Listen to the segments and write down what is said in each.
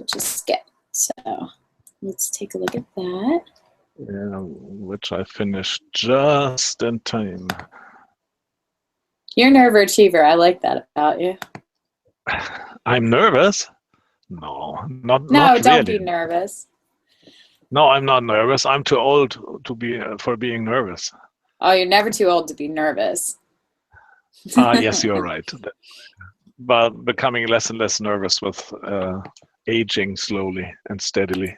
which is good. So let's take a look at that. Yeah, which I finished just in time. You're an overachiever. I like that about you. I'm nervous? No, not No, really. don't be nervous. No, I'm not nervous. I'm too old to be for being nervous. Oh, you're never too old to be nervous. Yes, you're right. But becoming less and less nervous with aging slowly and steadily.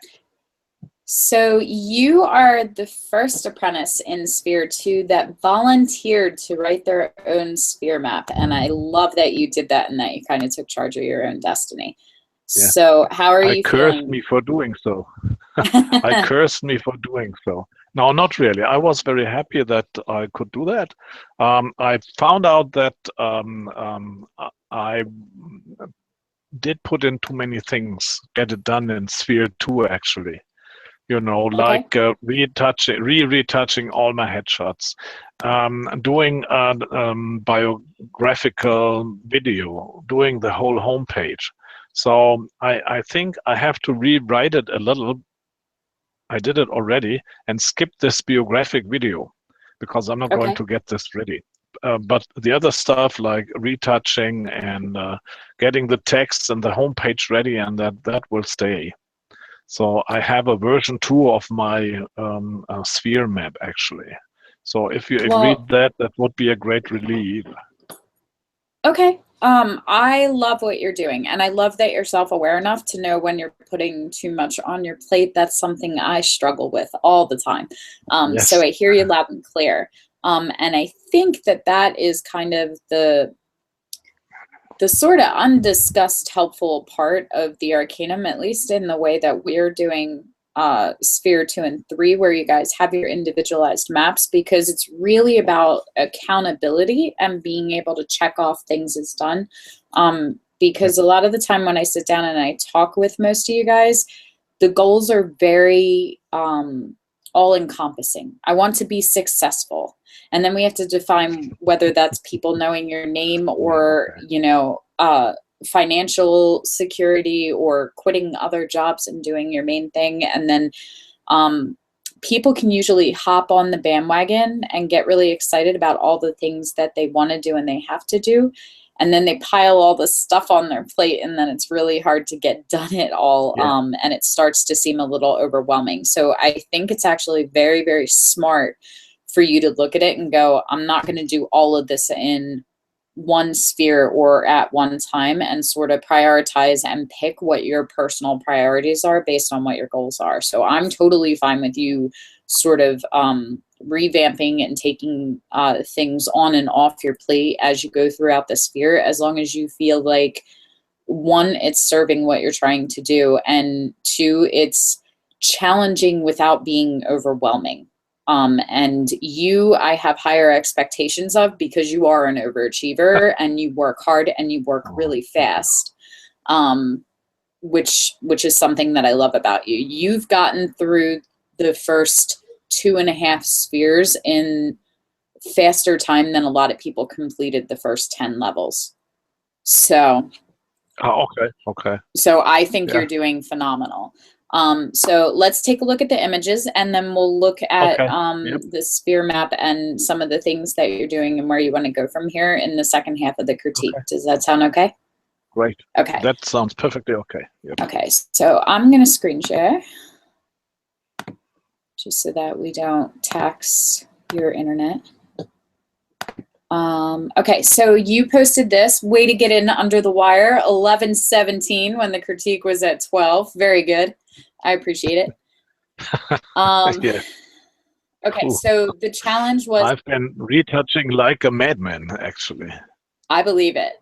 So you are the first apprentice in Sphere 2 that volunteered to write their own sphere map. And I love that you did that and that you kind of took charge of your own destiny. Yeah. So how are you feeling? I cursed me for doing so. I cursed me for doing so. No, not really. I was very happy that I could do that. I found out that I did put in too many things, get it done in Sphere 2 actually. You know, like retouching all my headshots, doing biographical video, doing the whole homepage. So I think I have to rewrite it a little. I did it already and skip this biographic video because I'm not going to get this ready. But the other stuff like retouching and getting the text and the homepage ready, and that will stay. So I have a version 2 of my sphere map actually. So if you agreed that would be a great relief. Okay. I love what you're doing, and I love that you're self-aware enough to know when you're putting too much on your plate. That's something I struggle with all the time. Yes. So I hear you loud and clear. And I think that is kind of the sort of undiscussed helpful part of the Arcanum, at least in the way that we're doing Sphere 2 and 3, where you guys have your individualized maps, because it's really about accountability and being able to check off things as done. Because a lot of the time when I sit down and I talk with most of you guys, the goals are very all-encompassing. I want to be successful. And then we have to define whether that's people knowing your name or, you know, financial security or quitting other jobs and doing your main thing. And then people can usually hop on the bandwagon and get really excited about all the things that they want to do and they have to do. And then they pile all the stuff on their plate, and then it's really hard to get done it all. And it starts to seem a little overwhelming. So I think it's actually very, very smart for you to look at it and go, I'm not going to do all of this in one sphere or at one time, and sort of prioritize and pick what your personal priorities are based on what your goals are. So I'm totally fine with you sort of revamping and taking things on and off your plate as you go throughout the sphere, as long as you feel like, one, it's serving what you're trying to do, and two, it's challenging without being overwhelming. And you, I have higher expectations of, because you are an overachiever and you work hard and you work really fast, which is something that I love about you. You've gotten through the first 2.5 spheres in faster time than a lot of people completed the first 10 levels. So, okay. So I think you're doing phenomenal. So let's take a look at the images, and then we'll look at the sphere map and some of the things that you're doing and where you want to go from here in the second half of the critique. Does that sound okay? Great. Okay. That sounds perfectly okay. Yep. Okay, so I'm going to screen share just so that we don't tax your internet. Okay, so you posted this, way to get in under the wire, 11:17 when the critique was at 12. Very good. I appreciate it. Yeah. Okay, Cool. So the challenge was... I've been retouching like a madman, actually. I believe it.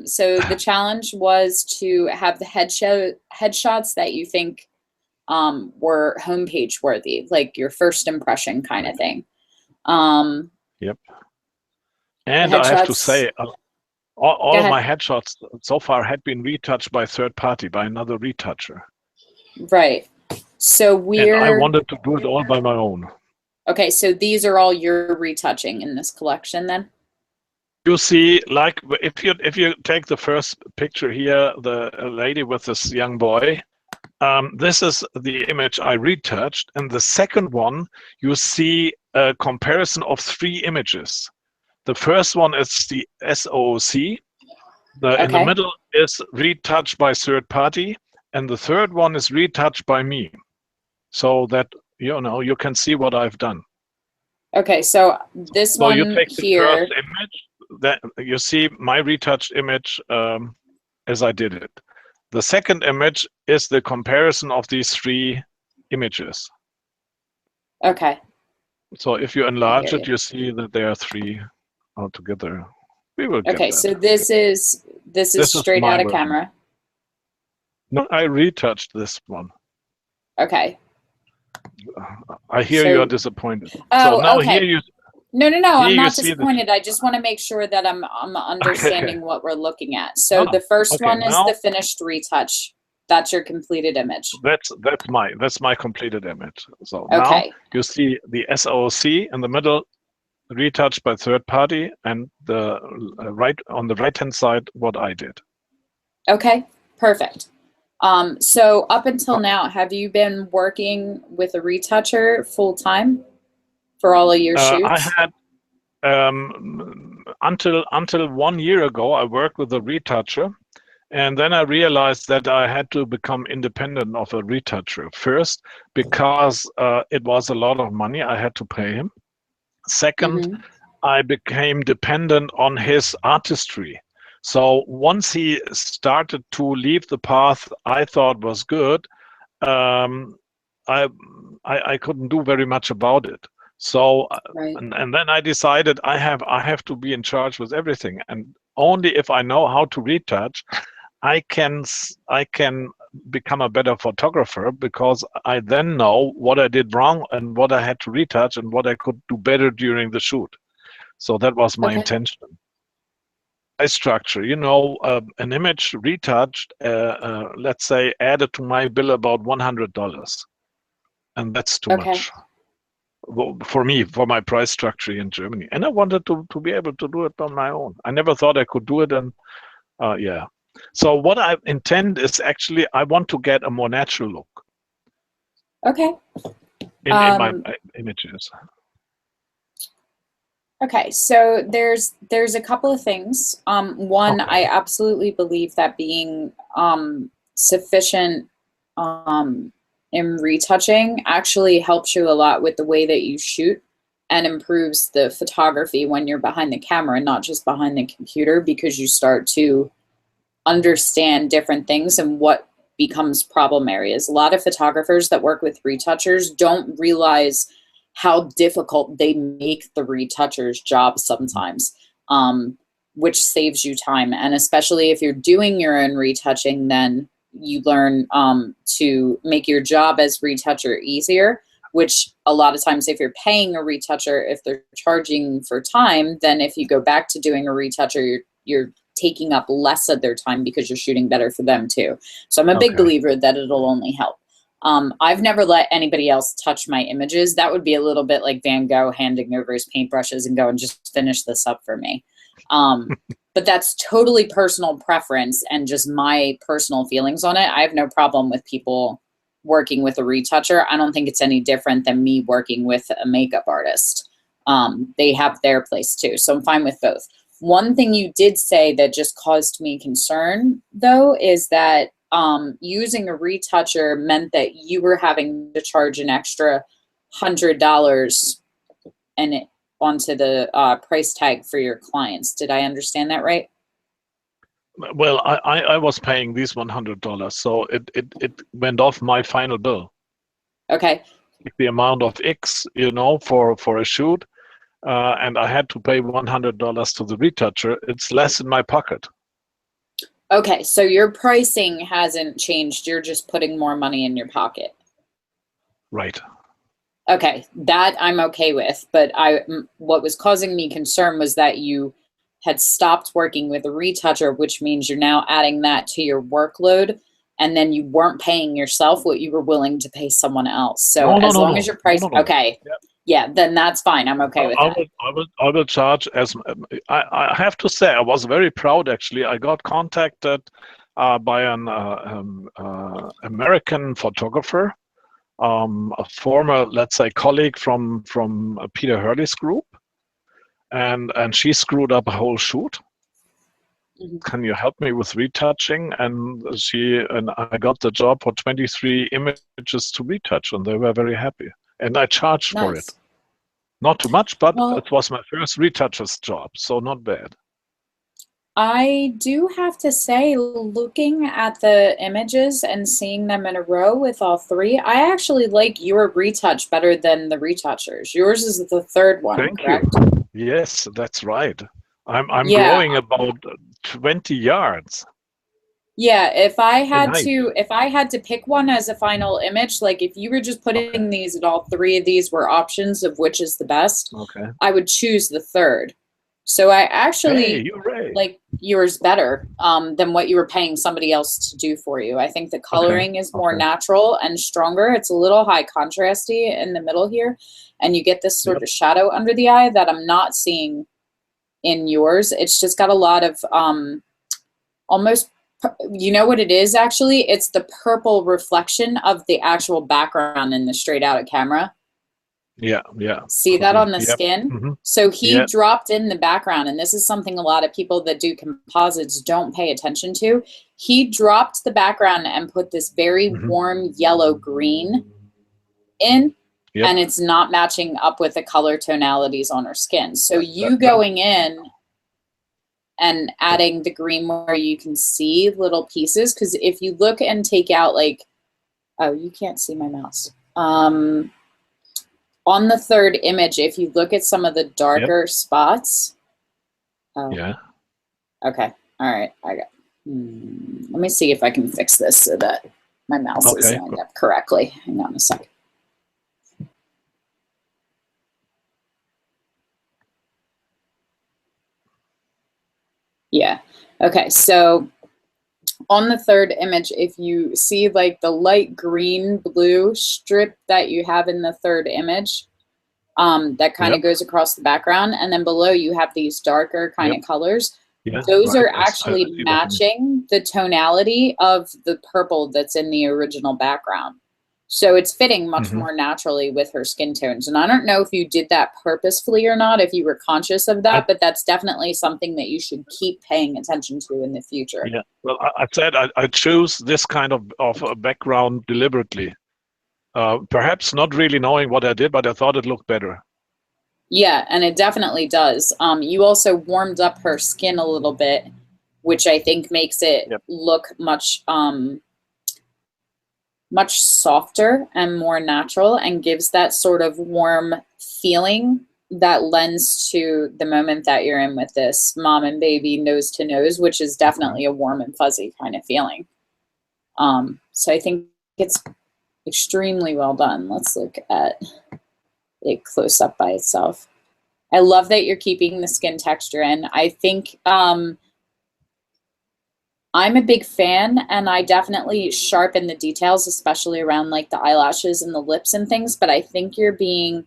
So the challenge was to have the headshots that you think were homepage worthy, like your first impression kind of thing. Yep. And I have to say, all of my headshots so far had been retouched by third party, by another retoucher. Right. So And I wanted to do it all by my own. Okay, so these are all your retouching in this collection then? You see, like if you take the first picture here, the lady with this young boy, this is the image I retouched, and the second one you see a comparison of three images. The first one is the SOC. In the Okay. middle is retouched by third party, and the third one is retouched by me, so that you can see what I've done. Okay, so this So you one take the here. first image, that you see my retouched image as I did it. The second image is the comparison of these three images. Okay. So if you I enlarge hear it, you. you see that there are three altogether. We will get Okay, that. so this is This is straight my out of version. camera. No, I retouched this one. Okay. I hear you are So, disappointed. So oh, now okay. No, here I'm you not see the. disappointed. I just want to make sure that I'm Okay. understanding what we're looking at. So No. the first Okay. one is Now the finished retouch. That's your completed image. that's my completed image. So now Okay. you see the SOC in the middle, retouched by third party, and the on the right hand side what I did. Okay. Perfect. So up until Oh, now, have you been working with a retoucher full time for all of your I shoots? had until 1 year ago I worked with a retoucher, and then I realized that I had to become independent of a retoucher first because it was a lot of money I had to pay him. Second, Mm-hmm. I became dependent on his artistry. So once he started to leave the path I thought was good, um, I, I couldn't do very much about it. So Right. and then I decided I have to be in charge with everything, and only if I know how to retouch, I can become a better photographer, because I then know what I did wrong and what I had to retouch and what I could do better during the shoot. So that was my Okay. intention. Price structure, an image retouched, let's say, added to my bill about $100, and that's too Okay. much for me, for my price structure in Germany. And I wanted to be able to do it on my own. I never thought I could do it, and yeah. So what I intend is actually I want to get a more natural look Okay. in my Um, images. okay. So there's a couple of things. One, I Okay. absolutely believe that being sufficient in retouching actually helps you a lot with the way that you shoot and improves the photography when you're behind the camera and not just behind the computer, because you start to understand different things and what becomes problem areas. A lot of photographers that work with retouchers don't realize how difficult they make the retoucher's job sometimes, which saves you time. And especially if you're doing your own retouching, then you learn to make your job as retoucher easier, which a lot of times if you're paying a retoucher, if they're charging for time, then if you go back to doing a retoucher, you're taking up less of their time because you're shooting better for them too. So I'm a big Okay. believer that it'll only help. I've never let anybody else touch my images. That would be a little bit like Van Gogh handing over his paintbrushes and going, just finish this up for me. But that's totally personal preference and just my personal feelings on it. I have no problem with people working with a retoucher. I don't think it's any different than me working with a makeup artist. They have their place too. So I'm fine with both. One thing you did say that just caused me concern, though, is that using a retoucher meant that you were having to charge an extra $100 and onto the price tag for your clients. Did I understand that right? Well, I was paying these $100, so it went off my final bill. Okay. The amount of X, for a shoot, and I had to pay $100 to the retoucher. It's less in my pocket. Okay, so your pricing hasn't changed. You're just putting more money in your pocket. Right. Okay, that I'm okay with. But what was causing me concern was that you had stopped working with a retoucher, which means you're now adding that to your workload, and then you weren't paying yourself what you were willing to pay someone else. So No, no, as no, long as no, your no, price, no, no. okay, Yeah. Yeah, then that's fine. I'm okay with that. I will charge as I have to say I was very proud actually. I got contacted by an American photographer, a former, let's say, colleague from Peter Hurley's group, and she screwed up a whole shoot. Mhm. Can you help me with retouching? And I got the job for 23 images to retouch, and they were very happy. And I charged for it. Nice. Not too much, but Well, it was my first retoucher's job, so not bad. I do have to say, looking at the images and seeing them in a row with all three, I actually like your retouch better than the retouchers. Yours is the third one, Thank you. correct? Yes, that's right. I'm Yeah. growing about 20 yards. Yeah, In height. if I had to pick one as a final image, like if you were just Okay. putting these and all three of these were options of which is the best, Okay. I would choose the third. So I Hey, actually you're right. like yours better than what you were paying somebody else to do for you. I think the Okay. coloring is more Okay. natural and stronger. It's a little high contrasty in the middle here, and you get this sort Yep. of shadow under the eye that I'm not seeing in yours. It's just got a lot of almost, you know what it is actually? It's the purple reflection of the actual background in the straight out of camera. Yeah. Yeah. See Could that be. on the Yep. skin? Hmm. So he Yeah. dropped in the background, and this is something a lot of people that do composites don't pay attention to. He dropped the background and put this very Hmm. warm yellow green in, Yep. and it's not matching up with the color tonalities on her skin. So you That, going in and adding the green where you can see little pieces, because if you look and take out like, oh, you can't see my mouse. On the third image, if you look at some of the yep. darker spots, oh, Yeah. okay, all right, I got. Let me see if I can fix this so that my mouse is Okay. lined up correctly. Hang on a sec. Yeah. Okay. So on the third image, if you see like the light green blue strip that you have in the third image, that kind Yep. of goes across the background, and then below you have these darker kind Yep. of colors. Yeah. Those Right. are I actually see what you mean. matching the tonality of the purple that's in the original background. So it's fitting much Hmm. more naturally with her skin tones. And I don't know if you did that purposefully or not, if you were conscious of I that, but that's definitely something that you should keep paying attention to in the future. Yeah. Well, I said I chose this kind of a background deliberately. Perhaps not really knowing what I did, but I thought it looked better. Yeah, and it definitely does. You also warmed up her skin a little bit, which I think makes it Yep. look much softer and more natural, and gives that sort of warm feeling that lends to the moment that you're in with this mom and baby nose to nose, which is Okay. definitely a warm and fuzzy kind of feeling. So I think it's extremely well done. Let's look at it close up by itself. I love that you're keeping the skin texture in. I think I'm a big fan, and I definitely sharpen the details, especially around like the eyelashes and the lips and things, but I think you're being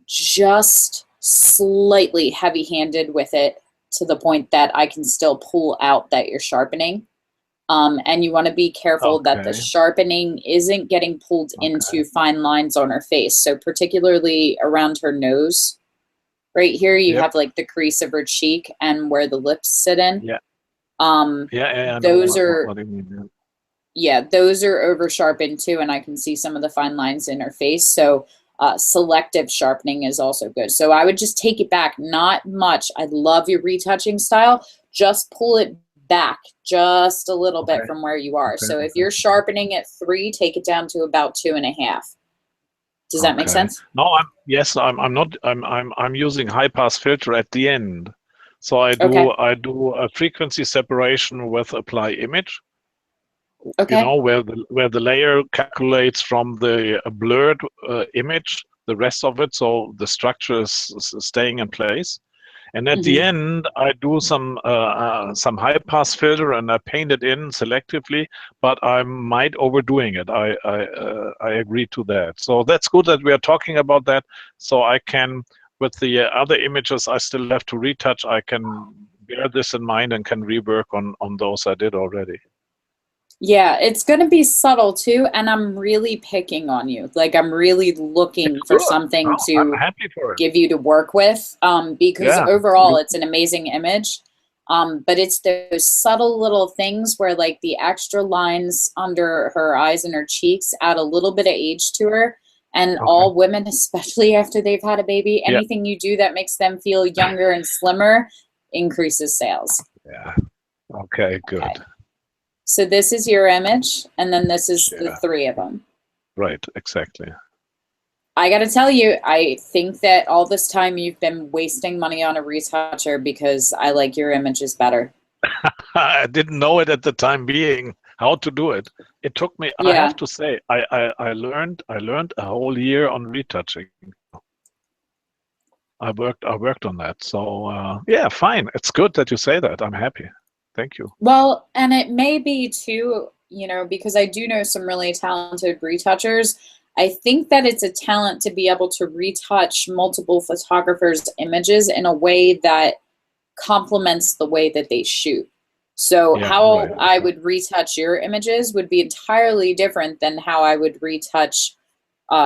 just slightly heavy-handed with it to the point that I can still pull out that you're sharpening. And you want to be careful that the Okay. sharpening isn't getting pulled Okay. into fine lines on her face. So particularly around her nose, right here, you Yep. have like the crease of her cheek and where the lips sit in. Yeah. Um, Yeah. I know those are, what you mean. yeah, those are over sharpened too, and I can see some of the fine lines in her face. So selective sharpening is also good. So I would just take it back, not much. I love your retouching style. Just pull it back just a little Okay. bit from where you are. Okay. So if Okay. you're sharpening at 3, take it down to about 2.5. Does that make Okay. sense? No, I'm not. I'm using high pass filter at the end. So Okay. I do a frequency separation with apply image. You Okay. know, where the layer calculates from the blurred image the rest of it, so the structure is staying in place. And at the end, I do some high pass filter and I paint it in selectively, but I might overdoing it. I agree to that. So that's good that we are talking about that. So I can, with the other images I still have to retouch, I can bear this in mind and can rework on those I did already. Yeah, it's going to be subtle too, and I'm really picking on you. Like I'm really looking for something I'm to happy for it. give you to work with, because overall it's an amazing image. But it's those subtle little things where like the extra lines under her eyes and her cheeks add a little bit of age to her. And all women, especially after they've had a baby, anything you do that makes them feel younger and slimmer increases sales. Yeah. Okay, good. Okay. So this is your image, and then this is the three of them. Right, exactly. I got to tell you, I think that all this time you've been wasting money on a retoucher because I like your images better. I didn't know it at the time being how to do it. It took me, I have to say, I learned a whole year on retouching. I worked on that. So yeah, fine. It's good that you say that. I'm happy. Thank you. Well, and it may be too, you know, because I do know some really talented retouchers. I think that it's a talent to be able to retouch multiple photographers' images in a way that complements the way that they shoot. So how I would retouch your images would be entirely different than how I would retouch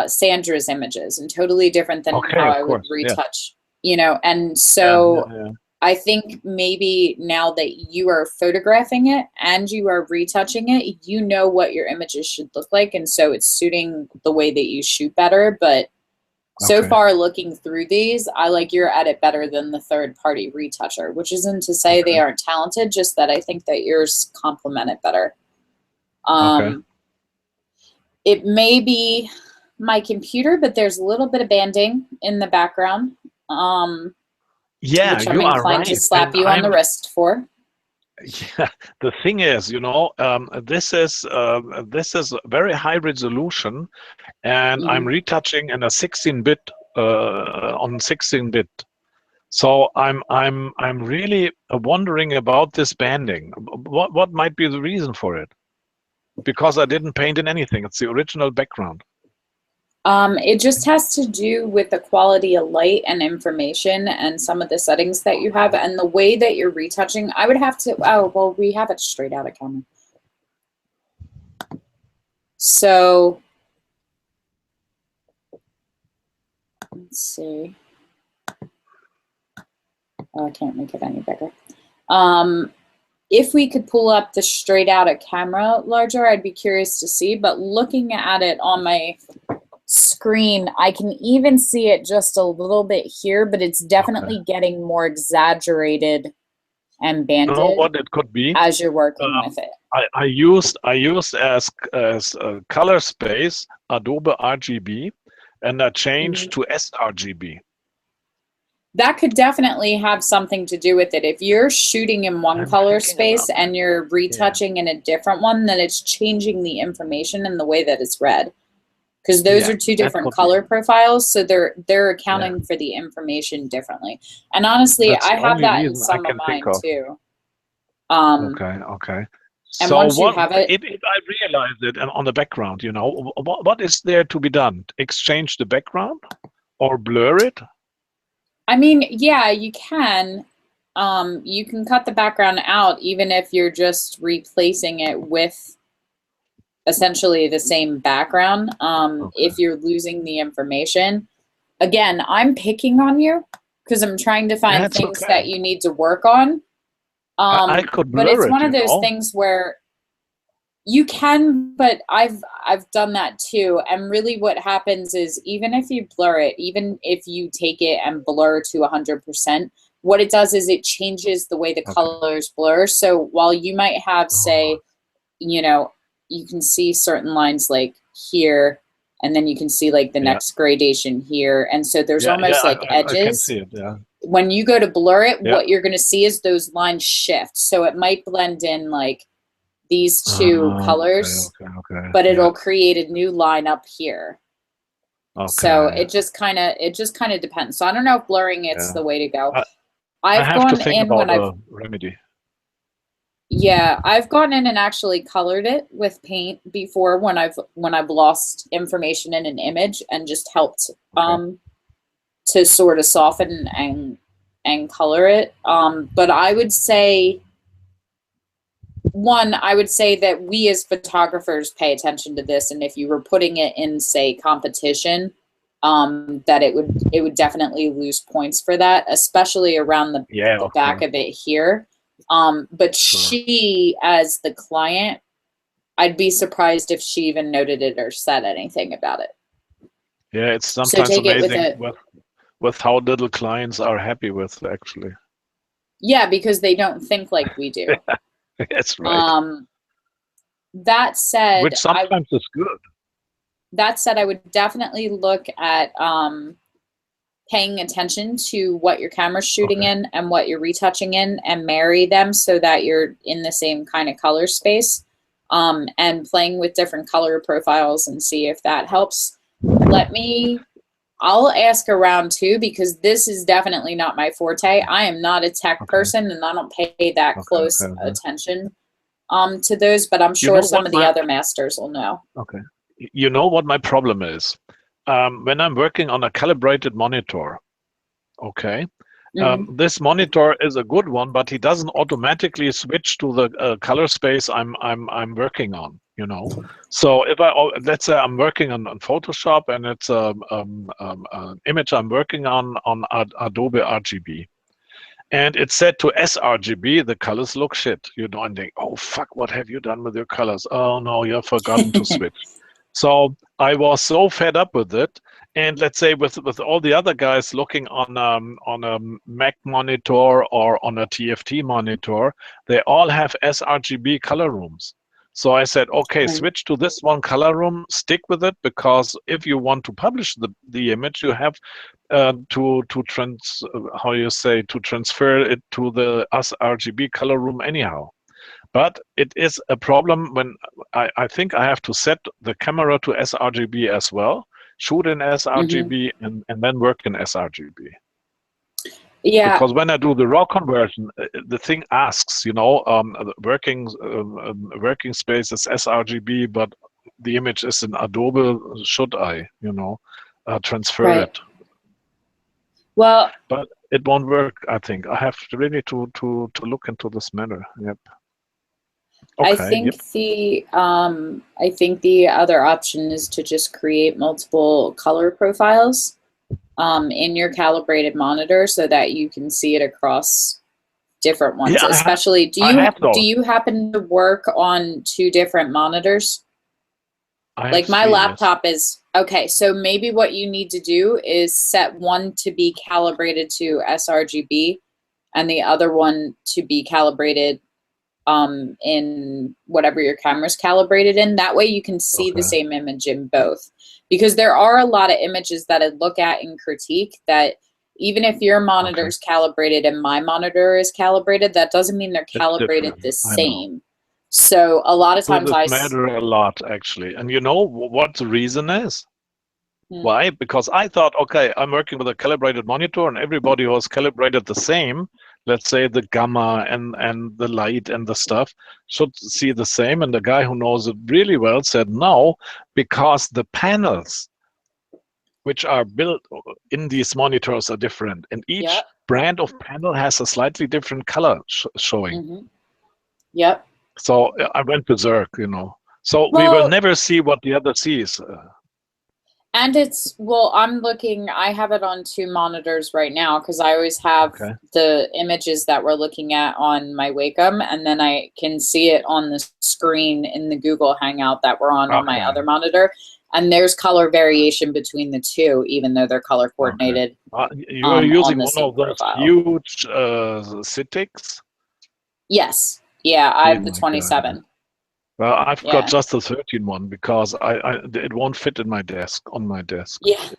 Sandra's images, and totally different than how I would retouch, you know, and so I think maybe now that you are photographing it and you are retouching it, you know what your images should look like, and so it's suiting the way that you shoot better. But so far, looking through these, I like your edit better than the third-party retoucher, which isn't to say they aren't talented, just that I think that yours complement it better. It may be my computer, but there's a little bit of banding in the background. Yeah, which I'm inclined to slap you on the wrist for. Yeah, the thing is, you know, this is very high resolution, and I'm retouching in a 16-bit on 16-bit. So I'm really wondering about this banding. What might be the reason for it? Because I didn't paint in anything. It's the original background. It just has to do with the quality of light and information and some of the settings that you have and the way that you're retouching. I would have to, oh, well, we have it straight out of camera. So, let's see. Oh, I can't make it any bigger. If we could pull up the straight out of camera larger, I'd be curious to see, but looking at it on my screen, I can even see it just a little bit here, but it's definitely getting more exaggerated and banded. You know what it could be? As you're working with it. I used as color space Adobe RGB, and I changed to sRGB. That could definitely have something to do with it. If you're shooting in one color space and you're retouching in a different one, then it's changing the information and the way that it's read. Because those are two different color profiles, so they're accounting for the information differently. And honestly, I have that in some of mine too. Okay. And so once you have it, if I realize it on the background, you know, what is there to be done? Exchange the background or blur it? I mean, yeah, you can. You can cut the background out even if you're just replacing it with essentially the same background. If you're losing the information, again, I'm picking on you because I'm trying to find things that you need to work on. I could blur but it's one it, of those things where you can, but I've done that too. And really what happens is even if you blur it, even if you take it and blur to 100%, what it does is it changes the way the colors blur. So while you might have, say, you know, you can see certain lines like here, and then you can see like the next gradation here. And so there's almost like edges. I can see it, When you go to blur it, what you're going to see is those lines shift. So it might blend in like these two colors, but it'll create a new line up here. So it just kind of depends. So I don't know if blurring it's the way to go. I I've have to gone think in about when a remedy. yeah, I've gone in and actually colored it with paint before when I've lost information in an image and just helped Okay. to sort of soften and color it. But I would say one, I would say that we as photographers pay attention to this, and if you were putting it in, say, competition, that it would definitely lose points for that, especially around Yeah, the of back course. of it here. But Sure. she, as the client, I'd be surprised if she even noted it or said anything about it. Yeah, it's So sometimes take it with amazing a with how little clients are happy with actually. yeah, because they don't think like we do. That's right. Um, that said, Which sometimes is good. I would definitely look at paying attention to what your camera's shooting Okay. in and what you're retouching in and marry them so that you're in the same kind of color space, and playing with different color profiles and see if that helps. I'll ask around too, because this is definitely not my forte. I am not a tech Okay. person and I don't pay that Okay. close Okay. attention to those, but I'm You sure know what some of the my other masters will know. okay. You know what my problem is? When I'm working on a calibrated monitor, okay, Hmm. this monitor is a good one, but he doesn't automatically switch to the color space I'm working on, you know. So if let's say I'm working on Photoshop and it's an image I'm working on Adobe RGB. And it's set to sRGB, the colors look shit, you know, and think, oh fuck, what have you done with your colors? Oh no, you've forgotten to switch. So I was so fed up with it. And let's say with all the other guys looking on a Mac monitor or on a TFT monitor, they all have sRGB color rooms. So I said, okay, Right. switch to this one color room, stick with it, because if you want to publish the image, you have to how you say, to transfer it to the sRGB color room anyhow. But it is a problem when I think I have to set the camera to sRGB as well, shoot in Hmm. sRGB, and then work in sRGB. Yeah, Because when I do the raw conversion, the thing asks, you know, working space is sRGB, but the image is in Adobe. Should I, you know, transfer right. it? Well, But it won't work. I think I have really to look into this matter. Yep. Okay. Yep. I think the other option is to just create multiple color profiles in your calibrated monitor so that you can see it across different ones. Yeah, Especially, I have do those. you happen to work on two different monitors? I have Like my three. Yes. laptop is okay, so maybe what you need to do is set one to be calibrated to sRGB and the other one to be calibrated in whatever your camera's calibrated in. That way you can see the Okay. same image in both. Because there are a lot of images that I look at and critique that even if your Okay. monitor's calibrated and my monitor is calibrated, that doesn't mean they're It's calibrated different. the I know. same. So a lot of So times this matter a lot actually. And you know what the reason is? hmm, Why? Because I thought, okay, I'm working with a calibrated monitor, and everybody was calibrated the same. Let's say the gamma and the light and the stuff should see the same. And the guy who knows it really well said no, because the panels which are built in these monitors are different, and each yep, brand of panel has a slightly different color showing. hmm, yep. So I went berserk, you know. So we will Well, never see what the other sees. and I'm looking, I have it on two monitors right now because I always have Okay. the images that we're looking at on my Wacom, and then I can see it on the screen in the Google Hangout that we're on my Okay. other monitor. And there's color variation between the two, even though they're color Okay. coordinated You are on using the one same of those profile. huge Citics? Yes. Yeah, I Oh have the my God. 27. Well, I've got Yeah. just the 13 one because it won't fit in my desk, on my desk. Yeah.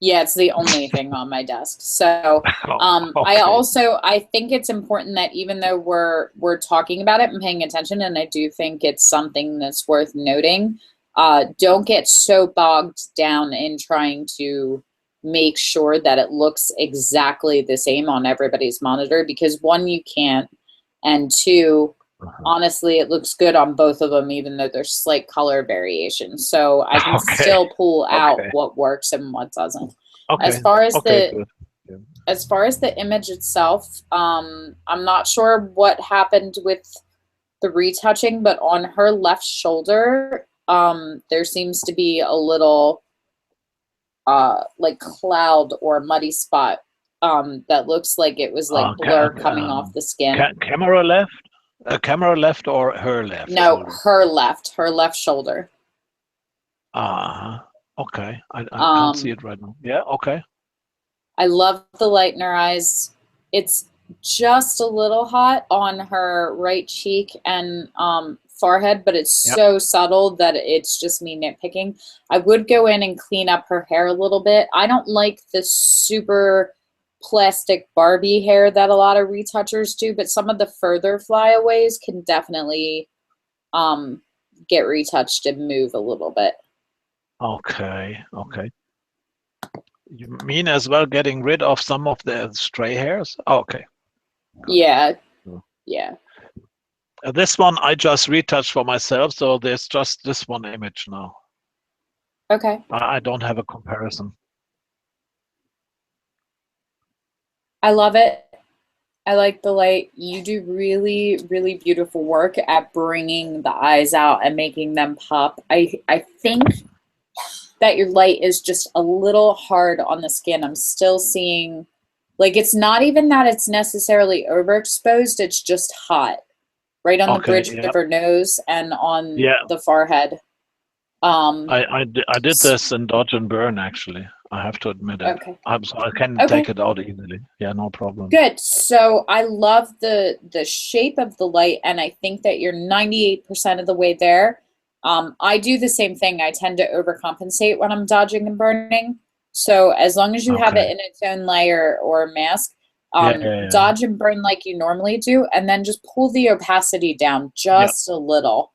Yeah, it's the only thing on my desk. So, Oh, okay. I think it's important that even though we're talking about it and paying attention, and I do think it's something that's worth noting, don't get so bogged down in trying to make sure that it looks exactly the same on everybody's monitor, because one, you can't, and two, honestly, it looks good on both of them, even though there's slight color variation. So I can still pull out what works and what doesn't. As far as good. as far as the image itself, I'm not sure what happened with the retouching, but on her left shoulder, there seems to be a little like cloud or muddy spot that looks like it was like blur coming off the skin. Camera left? Camera left or her left? No, shoulder? her left shoulder. Okay. I can't see it right now. Yeah, okay. I love the light in her eyes. It's just a little hot on her right cheek and forehead, but it's so subtle that it's just me nitpicking. I would go in and clean up her hair a little bit. I don't like the super plastic Barbie hair that a lot of retouchers do, but some of the further flyaways can definitely get retouched and move a little bit. Okay. You mean as well getting rid of some of the stray hairs? Okay. Yeah. This one I just retouched for myself, so there's just this one image now. Okay. I don't have a comparison. I love it. I like the light. You do really, really beautiful work at bringing the eyes out and making them pop. I think that your light is just a little hard on the skin. I'm still seeing, like, it's not even that it's necessarily overexposed, it's just hot. Right on the bridge of her nose and on the forehead. I did this in Dodge and Burn, actually. I have to admit it. Okay. So I can take it out easily. Yeah, no problem. Good. So I love the shape of the light, and I think that you're 98% of the way there. I do the same thing. I tend to overcompensate when I'm dodging and burning. So as long as you have it in its own layer or mask, dodge and burn like you normally do, and then just pull the opacity down just a little.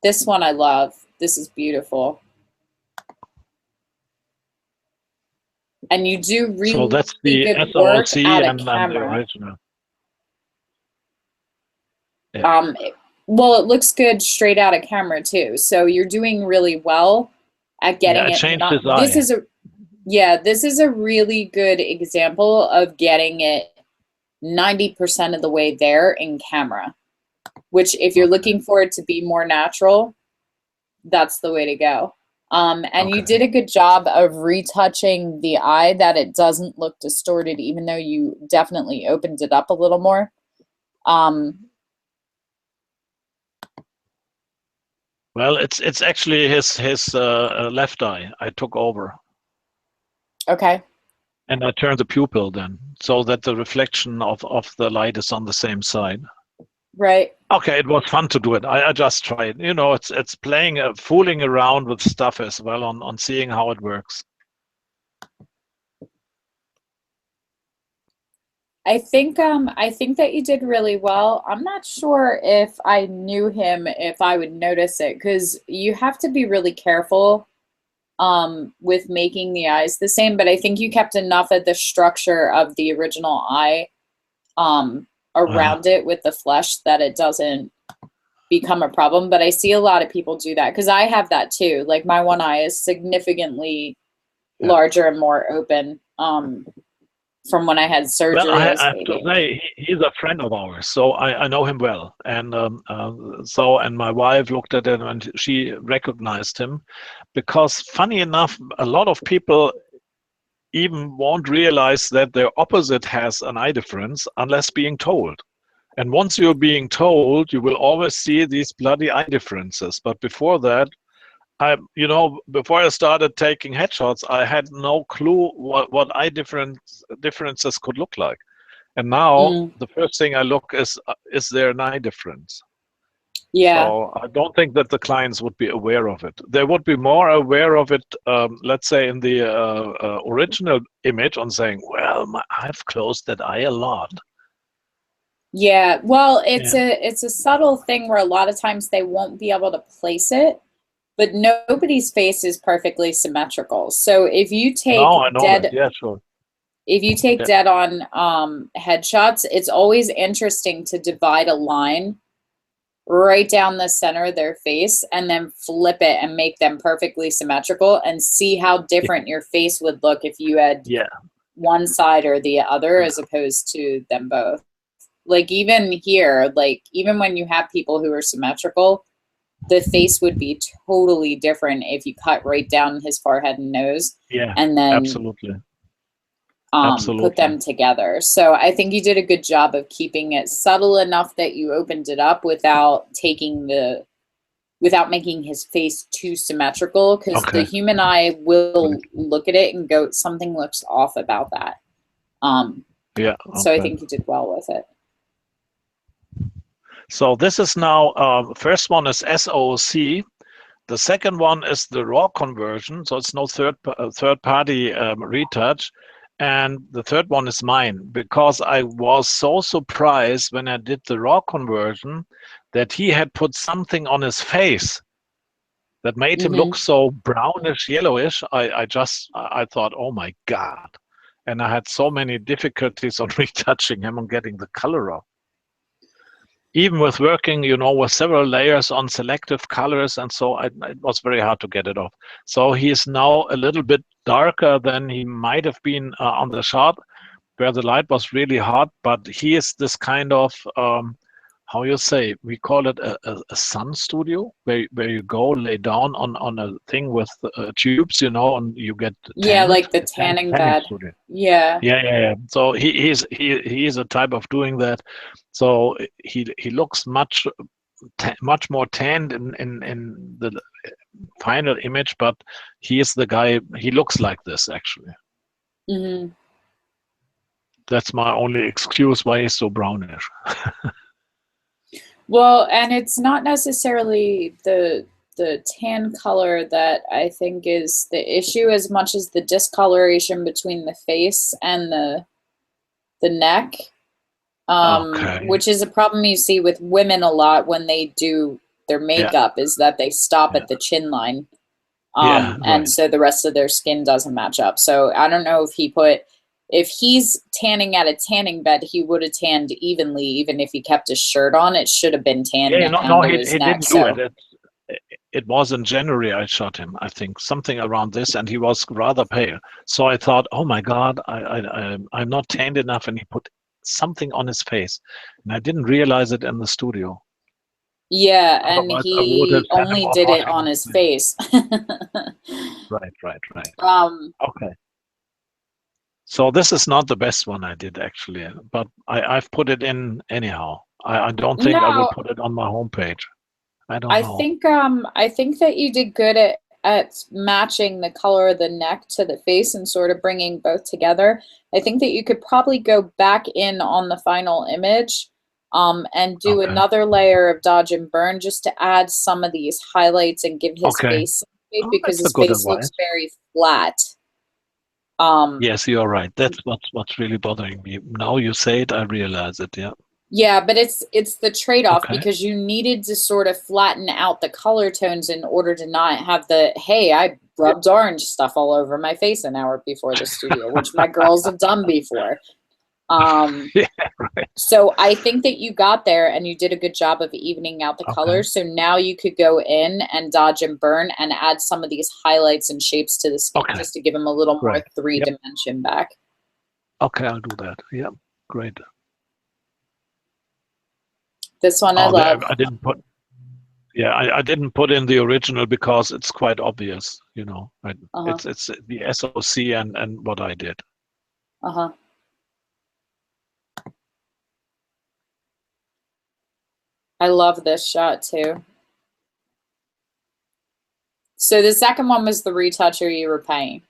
This one I love. This is beautiful. And you do really so that's the good work SLC at a and camera. the original. Well, it looks good straight out of camera too. So you're doing really well at getting it. This is a really good example of getting it 90% of the way there in camera, which if you're looking for it to be more natural, that's the way to go. And you did a good job of retouching the eye, that it doesn't look distorted, even though you definitely opened it up a little more. Well, it's actually his left eye. I took over. Okay. And I turned the pupil then, so that the reflection of the light is on the same side. Right. Okay, it was fun to do it. I just tried. You know, it's playing, fooling around with stuff as well on seeing how it works. I think that you did really well. I'm not sure if I knew him, if I would notice it, because you have to be really careful with making the eyes the same, but I think you kept enough of the structure of the original eye around it with the flesh that it doesn't become a problem. But I see a lot of people do that, because I have that too. Like, my one eye is significantly larger and more open from when I had surgery. Well, I have to say, he's a friend of ours, so I know him well. And and my wife looked at it and she recognized him, because funny enough, a lot of people even won't realize that their opposite has an eye difference unless being told. And once you're being told, you will always see these bloody eye differences. But before that, before I started taking headshots, I had no clue what eye differences could look like. And now the first thing I look is there an eye difference? Yeah. So I don't think that the clients would be aware of it. They would be more aware of it, let's say, in the original image, on saying, well, I've closed that eye a lot. Yeah, well, it's a subtle thing where a lot of times they won't be able to place it, but nobody's face is perfectly symmetrical. So if you take No, I know that. Yeah, sure. Yeah. dead on headshots, it's always interesting to divide a line right down the center of their face and then flip it and make them perfectly symmetrical and see how different your face would look if you had one side or the other as opposed to them both. Like even here, like even when you have people who are symmetrical, the face would be totally different if you cut right down his forehead and nose and then absolutely. put them together. So I think you did a good job of keeping it subtle enough that you opened it up without making his face too symmetrical, because the human eye will look at it and go, something looks off about that. So I think you did well with it. So this is now, first one is SOC. The second one is the raw conversion. So it's no third party retouch. And the third one is mine, because I was so surprised when I did the raw conversion that he had put something on his face that made him look so brownish, yellowish. I thought, oh my God. And I had so many difficulties on retouching him and getting the color off. Even with working, with several layers on selective colors, and so it was very hard to get it off. So he is now a little bit darker than he might have been on the shot, where the light was really hot. But he is this kind of, how you say, we call it a sun studio, where you go lay down on a thing with tubes, and you get tanned. Like the tanning bed. Studio. Yeah. So he is a type of doing that. So he looks much more tanned in the final image, but he is the guy. He looks like this actually. That's my only excuse why he's so brownish. Well, and it's not necessarily the tan color that I think is the issue as much as the discoloration between the face and the neck, which is a problem you see with women a lot when they do their makeup, is that they stop at the chin line. And so the rest of their skin doesn't match up. So I don't know if he's tanning at a tanning bed, he would have tanned evenly, even if he kept his shirt on. It should have been tanned under his neck. He didn't do it. It was in January I shot him, I think, something around this, and he was rather pale. So I thought, oh my God, I'm not tanned enough, and he put something on his face. And I didn't realize it in the studio. Yeah, and he only did it on his face. Right. Okay. So this is not the best one I did actually, but I've put it in anyhow. I don't think I will put it on my homepage. I don't know. I think that you did good at matching the color of the neck to the face and sort of bringing both together. I think that you could probably go back in on the final image and do another layer of dodge and burn just to add some of these highlights and give his face some shape, because his face looks very flat. Yes, you're right. That's what's really bothering me. Now you say it, I realize it. Yeah. Yeah, but it's the trade-off, because you needed to sort of flatten out the color tones in order to not have the, hey, I rubbed orange stuff all over my face an hour before the studio, which my girls have done before. So I think that you got there and you did a good job of evening out the colors. So now you could go in and dodge and burn and add some of these highlights and shapes to the skin just to give them a little more three-dimension back. Okay, I'll do that. Yeah, great. This one I love. I didn't put. Yeah, I didn't put in the original because it's quite obvious. It's the SOC and what I did. I love this shot too. So the second one was the retoucher you were paying.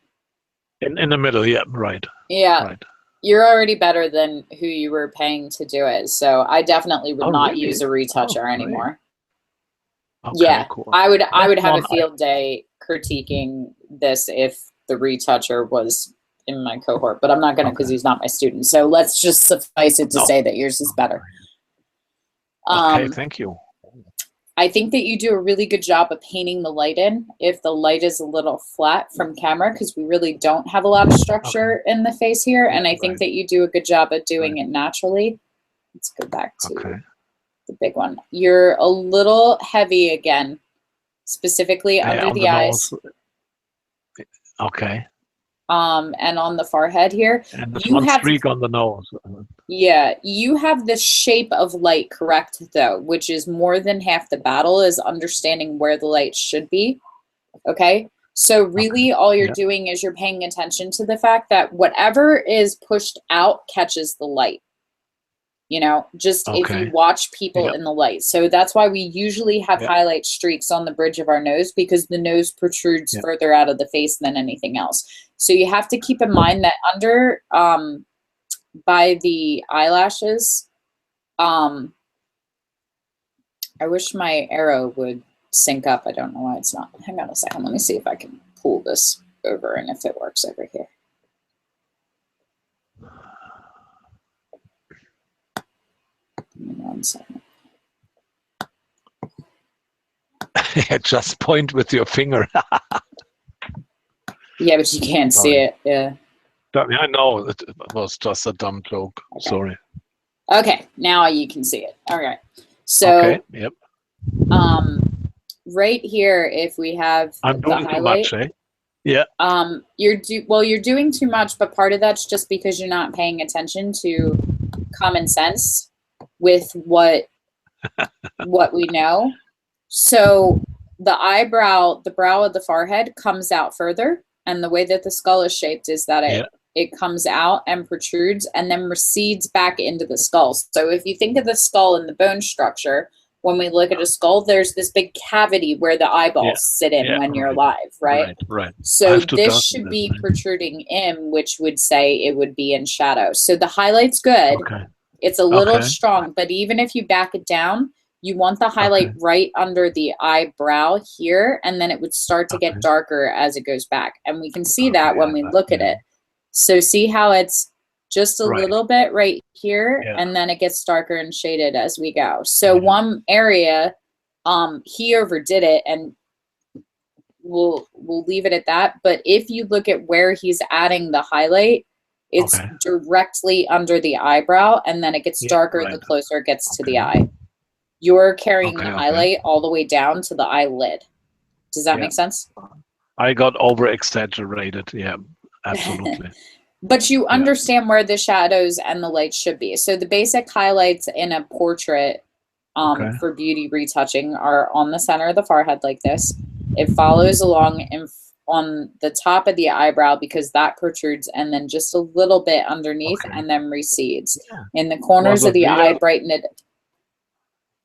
In the middle, yeah, right. Yeah. Right. You're already better than who you were paying to do it. So I definitely would not use a retoucher anymore. Okay, cool. I would have a field day critiquing this if the retoucher was in my cohort, but I'm not going to, because he's not my student. So let's just suffice it to say that yours is better. Okay, thank you. I think that you do a really good job of painting the light in if the light is a little flat from camera, because we really don't have a lot of structure in the face here. And I think that you do a good job of doing it naturally. Let's go back to the big one. You're a little heavy again, specifically under the eyes. Okay. And on the forehead here. And there's one streak on the nose. Yeah, you have the shape of light correct, though, which is more than half the battle, is understanding where the light should be. Okay? So really all you're doing is you're paying attention to the fact that whatever is pushed out catches the light. You know, just if you watch people in the light. So that's why we usually have highlight streaks on the bridge of our nose, because the nose protrudes further out of the face than anything else. So you have to keep in mind that under, by the eyelashes, I wish my arrow would sync up. I don't know why it's not. Hang on a second. Let me see if I can pull this over and if it works over here. One second. Just point with your finger. Yeah, but you can't see it. Yeah. I know it was just a dumb joke. Okay. Sorry. Okay, now you can see it. All right. So right here, if we have I'm doing the highlight, too much, eh? Yeah. You're doing too much, but part of that's just because you're not paying attention to common sense with what we know. So the eyebrow, the brow of the forehead comes out further, and the way that the skull is shaped is that it comes out and protrudes and then recedes back into the skull. So if you think of the skull and the bone structure, when we look at a skull, there's this big cavity where the eyeballs sit in when you're alive, right? Right. So this should be protruding in, which would say it would be in shadow. So the highlight's good. Okay. It's a little strong, but even if you back it down, you want the highlight right under the eyebrow here, and then it would start to get darker as it goes back. And we can see that when we look at it. So see how it's just a little bit right here, and then it gets darker and shaded as we go. So one area, he overdid it, and we'll leave it at that. But if you look at where he's adding the highlight, it's directly under the eyebrow, and then it gets darker the closer it gets to the eye. You're carrying the highlight all the way down to the eyelid. Does that make sense? I got over-exaggerated. Yeah, absolutely. But you understand where the shadows and the light should be. So the basic highlights in a portrait for beauty retouching are on the center of the forehead like this. It follows along on the top of the eyebrow because that protrudes, and then just a little bit underneath and then recedes. In the corners of the eye, brighten it.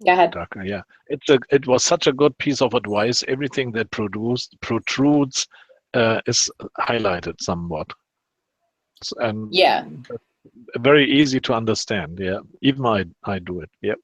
Go ahead. Yeah, it was such a good piece of advice. Everything that protrudes is highlighted somewhat, and very easy to understand. Yeah, even I do it. Yep.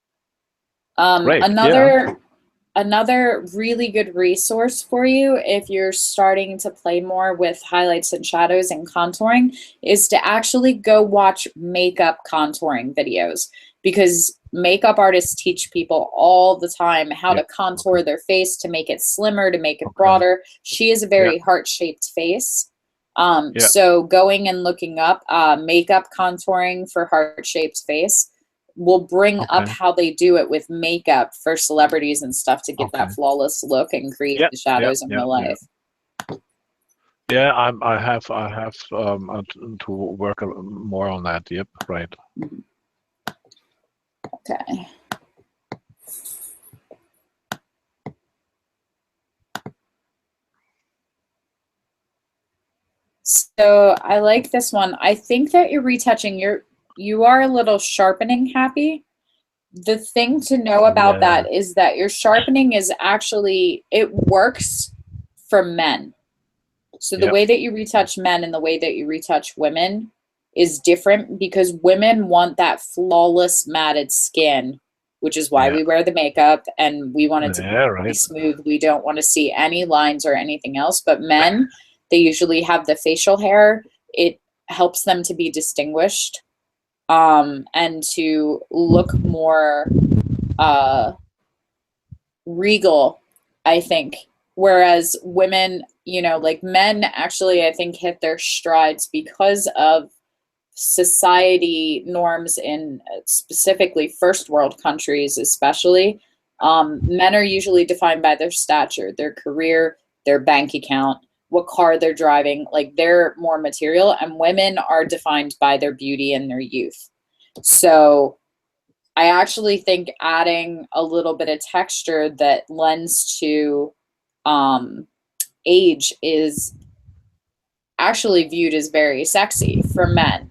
Another really good resource for you if you're starting to play more with highlights and shadows and contouring is to actually go watch makeup contouring videos, because makeup artists teach people all the time how to contour their face to make it slimmer, to make it broader. She has a very heart-shaped face. So going and looking up makeup contouring for heart-shaped face will bring up how they do it with makeup for celebrities and stuff to get that flawless look and create the shadows in real life. Yeah, I have to work more on that. Yep, right. Okay. So I like this one. I think that you're retouching. You are a little sharpening happy. The thing to know about that is that your sharpening is actually, it works for men. So the way that you retouch men and the way that you retouch women is different, because women want that flawless matted skin, which is why we wear the makeup, and we want it to be smooth. We don't want to see any lines or anything else. But men, they usually have the facial hair. It helps them to be distinguished and to look more regal, I think. Whereas women, you know, like men actually, I think, hit their strides because of society norms in specifically first world countries, especially. Men are usually defined by their stature, their career, their bank account, what car they're driving. Like they're more material, and women are defined by their beauty and their youth. So I actually think adding a little bit of texture that lends to um, age is actually viewed as very sexy for men.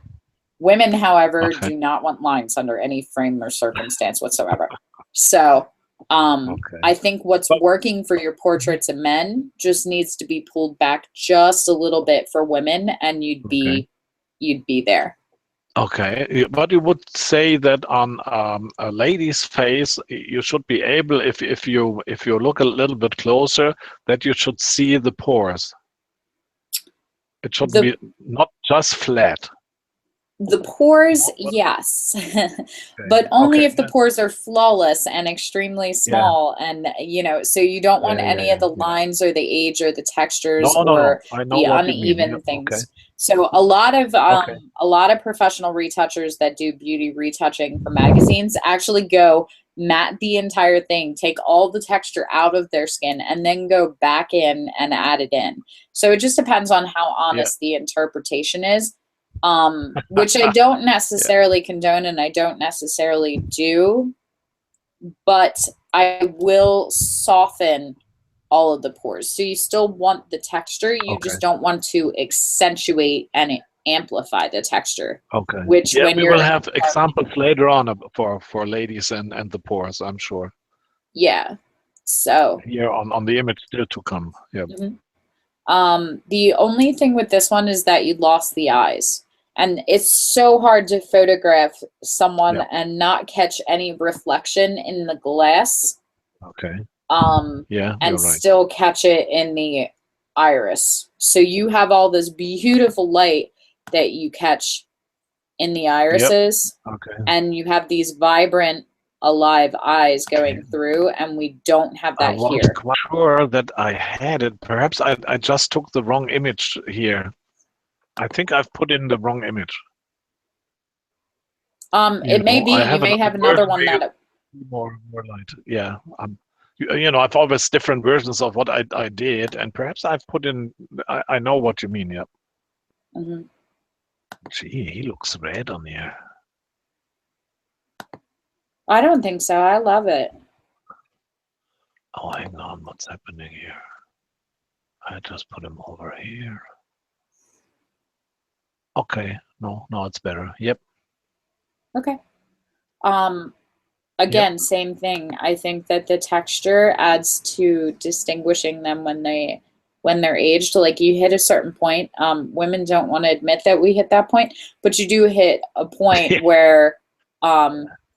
Women, however, Okay. do not want lines under any frame or circumstance whatsoever. So Okay. I think what's But working for your portraits of men just needs to be pulled back just a little bit for women, and okay. you'd be there. Okay, but you would say that on a lady's face, you should be able, if you look a little bit closer, that you should see the pores. It should The be not just flat. The pores, No, but- yes, Okay. but only Okay. if the Yeah. pores are flawless and extremely Yeah. small. And, you know, so you don't want Yeah. Yeah. any of Yeah. the Yeah. lines or the age or the textures No. No. No. or I know the what you mean. Yeah. uneven Okay. things. So Okay. a lot of professional retouchers that do beauty retouching for magazines actually go matte the entire thing, take all the texture out of their skin, and then go back in and add it in. So it just depends on how Yeah. honest the interpretation is, which I don't Yeah. necessarily condone and I don't necessarily do, but I will soften all of the pores. So you still want the texture, you Okay. just don't want to accentuate and amplify the texture, Okay. which Yeah, when we you're, will have examples later on for ladies and the pores, I'm sure. yeah. So, Here on the image still to come. Yeah. mhm. The only thing with this one is that you lost the eyes. And it's so hard to photograph someone Yeah. and not catch any reflection in the glass, Okay. um, Yeah, and you're right. still catch it in the iris. So you have all this beautiful light that you catch in the Yep. irises, Okay. and you have these vibrant, alive eyes Okay. going through, and we don't have I that was here. quite sure that I had it. Perhaps I just took the wrong image here. I think I've put in the wrong image. You It may know, be, I you have may another have another version one where you that, see more light. Yeah. You know, I've always different versions of what I did, and perhaps I've put in. I know what you mean. Yeah. mhm. Gee, he looks red on here. I don't think so. I love it. Oh, hang on. What's happening here? I just put him over here. Okay. No, it's better. Yep. Okay. Um, Yep. Again, same thing. I think that the texture adds to distinguishing them when they're aged. Like you hit a certain point. Women don't want to admit that we hit that point, but you do hit a point where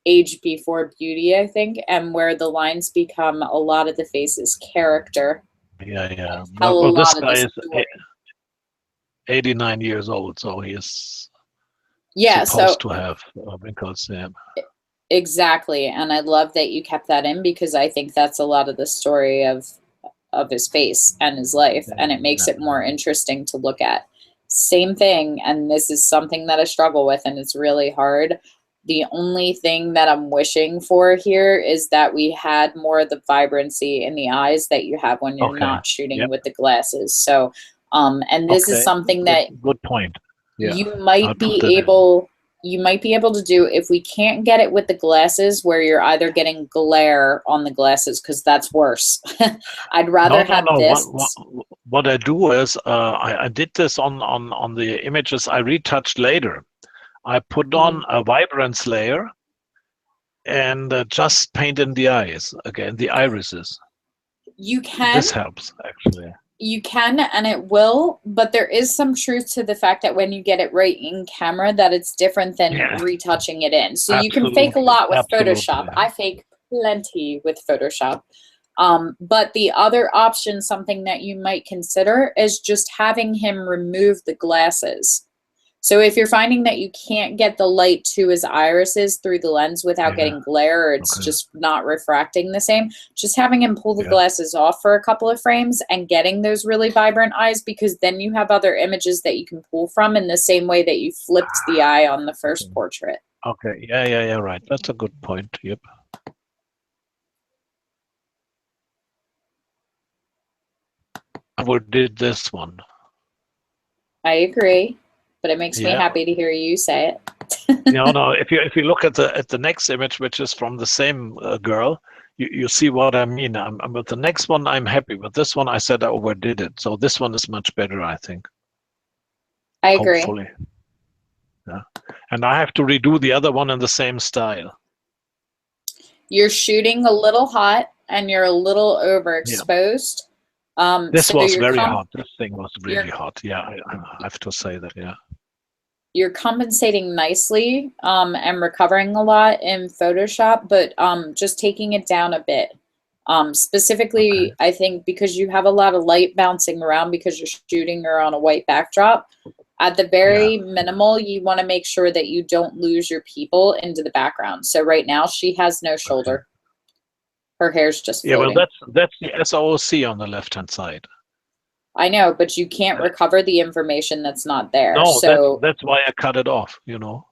age before beauty, I think, and where the lines become a lot of the face's character, Yeah, yeah. tell a Well, this lot of the guy is story. 89 years old, so he is Yeah, so supposed to have wrinkles. Yeah. exactly. And I love that you kept that in because I think that's a lot of the story of his face and his life, Yeah, and it makes yeah. it more interesting to look at. Same thing, and this is something that I struggle with, and it's really hard. The only thing that I'm wishing for here is that we had more of the vibrancy in the eyes that you have when you're Okay. not shooting Yep. with the glasses. So, and this is Okay. something Good, that good point. Yeah. you I'll might put be that in. able you might be able to do if we can't get it with the glasses where you're either getting glare on the glasses because that's worse. I'd No, rather no, have no. this. What I do is I did this on the images I retouched later. I put on Mhm. a vibrance layer and just paint in the eyes again, the irises. You can, This helps actually. and it will, but there is some truth to the fact that when you get it right in camera, that it's different than Yeah, retouching it in. So you can fake a absolutely, lot with Photoshop. absolutely. I fake plenty with Photoshop. But the other option, something that you might consider, is just having him remove the glasses. So if you're finding that you can't get the light to his irises through the lens without Yeah. getting glare, or it's Okay. just not refracting the same, just having him pull the Yeah. glasses off for a couple of frames and getting those really vibrant eyes, because then you have other images that you can pull from in the same way that you flipped the eye on the first Okay. portrait. Okay. Yeah. Right. That's a good point. Yep. I would did this one. I agree, but it makes me Yeah. happy to hear you say it. No. If you look at the next image, which is from the same girl, you see what I mean. I'm with the next one. I'm happy with this one. I said I overdid it, so this one is much better, I think. I agree. Hopefully. Yeah. And I have to redo the other one in the same style. You're shooting a little hot and you're a little Yeah. overexposed. This So was very hot. This thing was really hot. Yeah, I have to say that. Yeah. you're compensating nicely and recovering a lot in Photoshop, but just taking it down a bit. Specifically, Okay. I think because you have a lot of light bouncing around because you're shooting her on a white backdrop, at the Yeah. very minimal, you want to make sure that you don't lose your people into the background. So right now, she has no shoulder. Her hair's just Yeah. Well, floating. that's the SOC on the left-hand side. I know, but you can't recover the information that's not there. No, So that's why I cut it off. You know.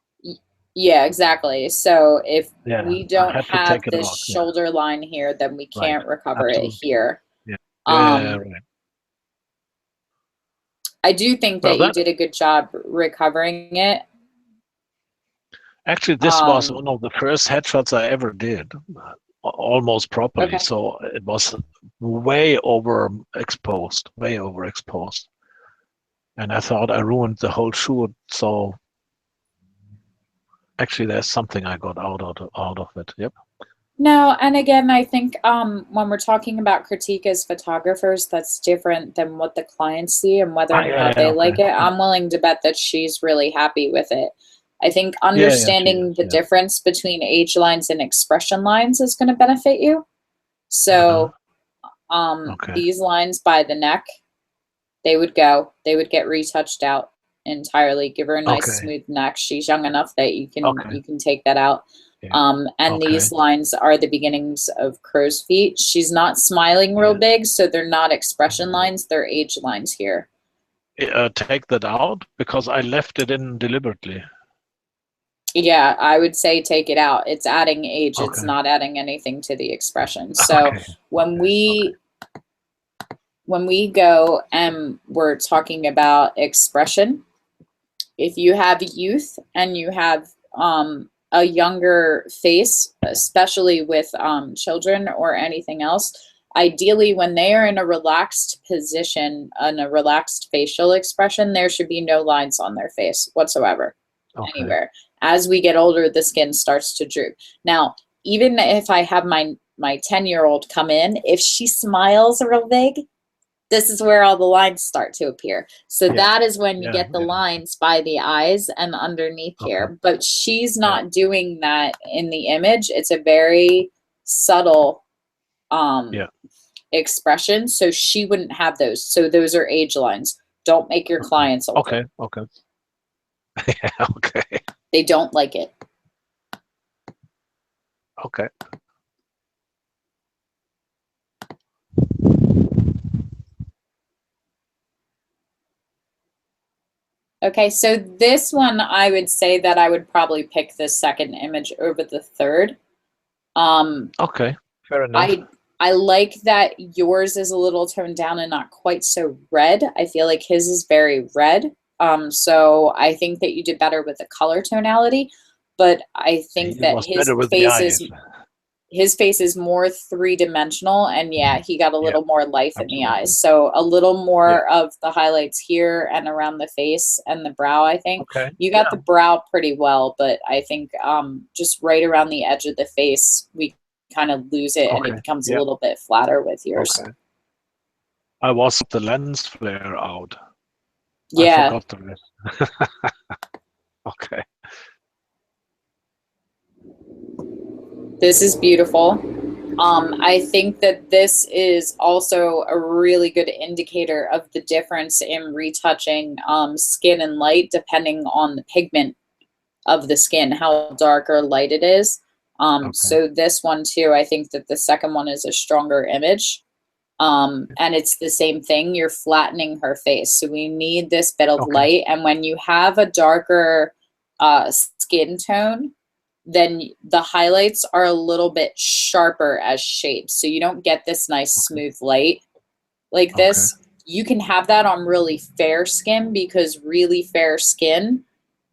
yeah, exactly. So if Yeah. we I don't had to have take it this off. Yeah. shoulder line here, then we Right. can't recover it Absolutely. here. Yeah. Yeah. Um, Right. I do think Well, that you that did a good job recovering it. actually this was one of the first headshots I ever did, almost properly. Okay. So it was way overexposed, and I thought I ruined the whole shoot. So actually, there's something I got out of it. Yep. No, and again, I think when we're talking about critique as photographers, that's different than what the clients see and whether or Yeah. not they Okay. like it. I'm willing to bet that she's really happy with it. I think Yeah. She understanding is. the Yeah. difference between age lines and expression lines is going to benefit you. Uh-huh. So Okay. these lines by the neck, they would get retouched out entirely. Give her a nice Okay. smooth neck. She's young enough that Okay. you can take that out. Yeah. And Okay. these lines are the beginnings of crow's feet. She's not smiling real Yeah. big, so they're not expression lines, they're age lines here. Take that out because I left it in deliberately. Yeah, I would say take it out. It's adding age, it's Okay. not adding anything to the expression. So Okay. when Okay. we go and we're talking about expression, if you have youth and you have a younger face, especially with children or anything else, ideally when they are in a relaxed position and a relaxed facial expression, there should be no lines on their face whatsoever, Okay. anywhere. As we get older, the skin starts to droop. Now, even if I have my 10-year-old come in, if she smiles real big, this is where all the lines start to appear. So Yeah. that is when you Yeah. get the Yeah. lines by the eyes and underneath Okay. here. But she's Yeah. not doing that in the image. It's a very subtle Yeah. expression. So she wouldn't have those. So those are age lines. Don't make your clients older. Okay. Okay. Yeah. Okay. They don't like it. Okay. Okay, so this one, I would say that I would probably pick the second image over the third. Okay. Fair enough. I like that yours is a little toned down and not quite so red. I feel like his is very red. So I think that you did better with the color tonality, but I think He that was better with the eyes. his face is more three-dimensional, and yeah, he got a Yeah. little more life in the Absolutely. eyes. So a little Yeah. more of the highlights here and around the face and the brow, I think. Okay. You got Yeah. the brow pretty well, but I think just right around the edge of the face, we kind of lose it and it Okay. becomes a Yeah. little bit flatter with yours. Okay. I was the lens flare out. I Yeah. forgot the rest. Okay. This is beautiful. I think that this is also a really good indicator of the difference in retouching skin and light depending on the pigment of the skin, how dark or light it is. Okay. So this one too, I think that the second one is a stronger image. And it's the same thing, you're flattening her face. So we need this bit of light. And when you have a darker skin tone, then the highlights are a little bit sharper as shapes. So you don't get this nice smooth light like this. You can have that on really fair skin because really fair skin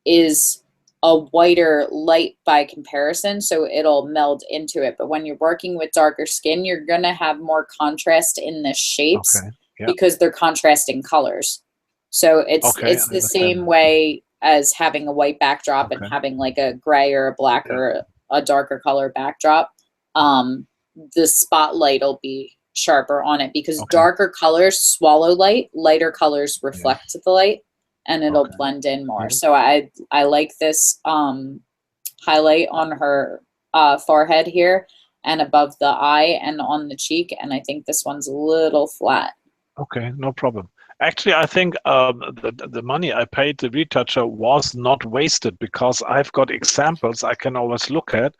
is a whiter light by comparison, so it'll meld into it. But when you're working with darker skin, you're gonna have more contrast in the shapes because they're contrasting colors. So it's the same way as having a white backdrop and having like a gray or a black or a darker color backdrop. The spotlight will be sharper on it because darker colors swallow light, lighter colors reflect the light, and it'll blend in more. So I like this highlight on her forehead here and above the eye and on the cheek, and I think this one's a little flat. Okay, no problem. Actually, I think the money I paid the retoucher was not wasted because I've got examples I can always look at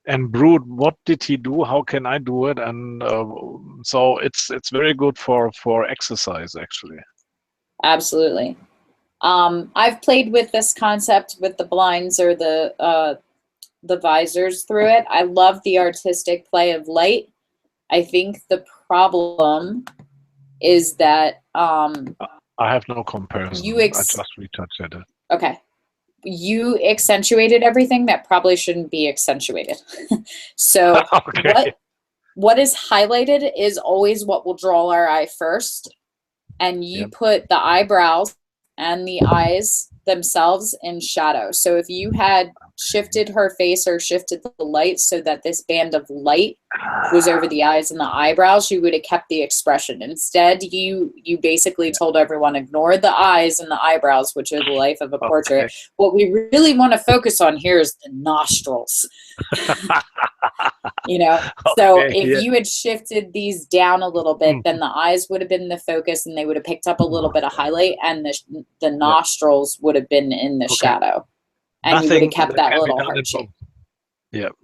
and brood, what did he do? How can I do it? And so it's very good for exercise, actually. Absolutely. I've played with this concept with the blinds or the visors through it. I love the artistic play of light. I think the problem is that I have no comparison. I just retouched it. Okay. You accentuated everything that probably shouldn't be accentuated. So what is highlighted is always what will draw our eye first. And you put the eyebrows and the eyes themselves in shadow. So if you had shifted her face or shifted the light so that this band of light was over the eyes and the eyebrows, you would have kept the expression. Instead, you basically told everyone, ignore the eyes and the eyebrows, which are the life of a portrait. What we really want to focus on here is the nostrils. You know, so if you had shifted these down a little bit, then the eyes would have been the focus and they would have picked up a little bit of highlight, and the nostrils would have been in the shadow. And you would have kept that little heart shape.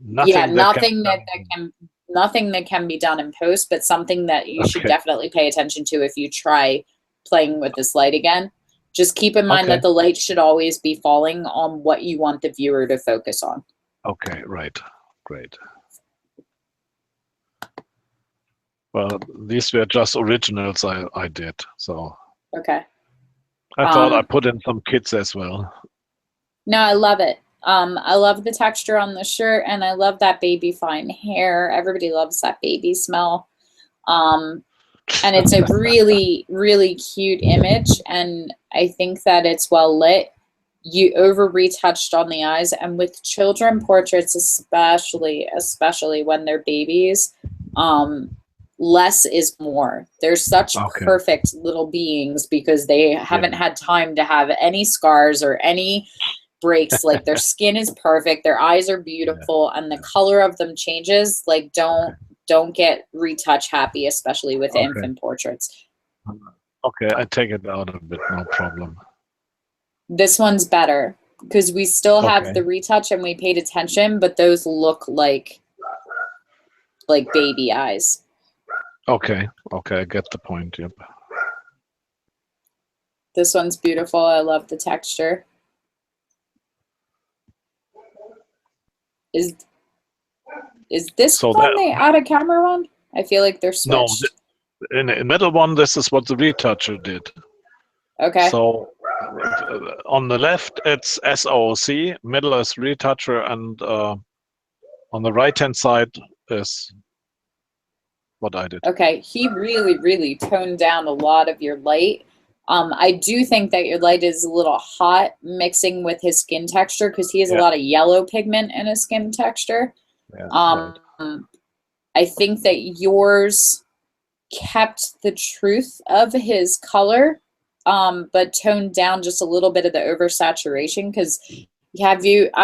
Nothing that can be done in post, but something that you should definitely pay attention to if you try playing with this light again. Just keep in mind that the light should always be falling on what you want the viewer to focus on. Okay, right. Great. Well, these were just originals I did, so. Okay. I thought I put in some kits as well. No, I love it. I love the texture on the shirt, and I love that baby fine hair. Everybody loves that baby smell. And it's a really, really cute image, and I think that it's well lit. You over retouched on the eyes, and with children portraits, especially when they're babies, less is more. They're such perfect little beings because they haven't had time to have any scars or any breaks. Like their skin is perfect, their eyes are beautiful, and the color of them changes. Like don't get retouch happy, especially with infant portraits. Okay, I take it out a bit, no problem. This one's better because we still have the retouch and we paid attention, but those look like baby eyes. Okay, I get the point, yep. This one's beautiful. I love the texture. Is this one the out of camera one? I feel like they're switched. No, in the middle one, this is what the retoucher did. Okay. So on the left, it's SOC, middle is retoucher, and on the right-hand side is what I did. Okay, he really, really toned down a lot of your light. I do think that your light is a little hot mixing with his skin texture because he has a lot of yellow pigment in his skin texture. I think that yours kept the truth of his color, but toned down just a little bit of the oversaturation because I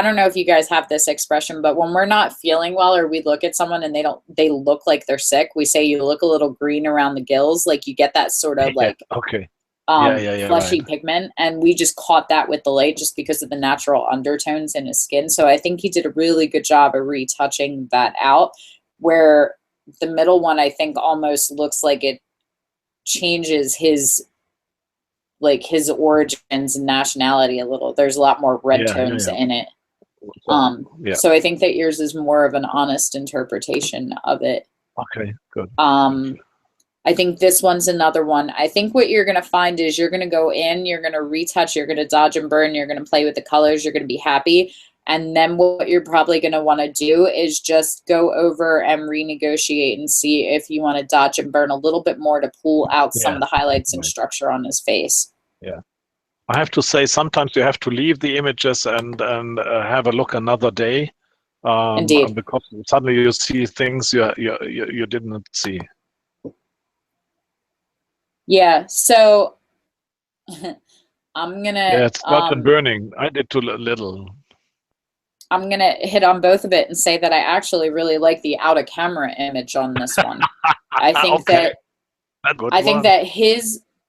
don't know if you guys have this expression, but when we're not feeling well or we look at someone and they look like they're sick, we say you look a little green around the gills. Like you get that sort of Yeah. like Okay. Yeah. Right. fleshy pigment. And we just caught that with the light just because of the natural undertones in his skin. So I think he did a really good job of retouching that out, where the middle one, I think, almost looks like it changes his origins and nationality a little. There's a lot more red tones in it. Yeah. So I think that yours is more of an honest interpretation of it. Okay. Good. I think this one's another one. I think what you're going to find is you're going to go in, you're going to retouch, you're going to dodge and burn, you're going to play with the colors, you're going to be happy. And then what you're probably going to want to do is just go over and renegotiate and see if you want to dodge and burn a little bit more to pull out some of the highlights and structure on his face. Yeah. I have to say, sometimes you have to leave the images and have a look another day. Indeed. Because suddenly you see things you didn't see. Yeah. So I'm gonna. Yeah, it's dodge and burning. I did too little. I'm gonna hit on both of it and say that I actually really like the out of camera image on this one. I think that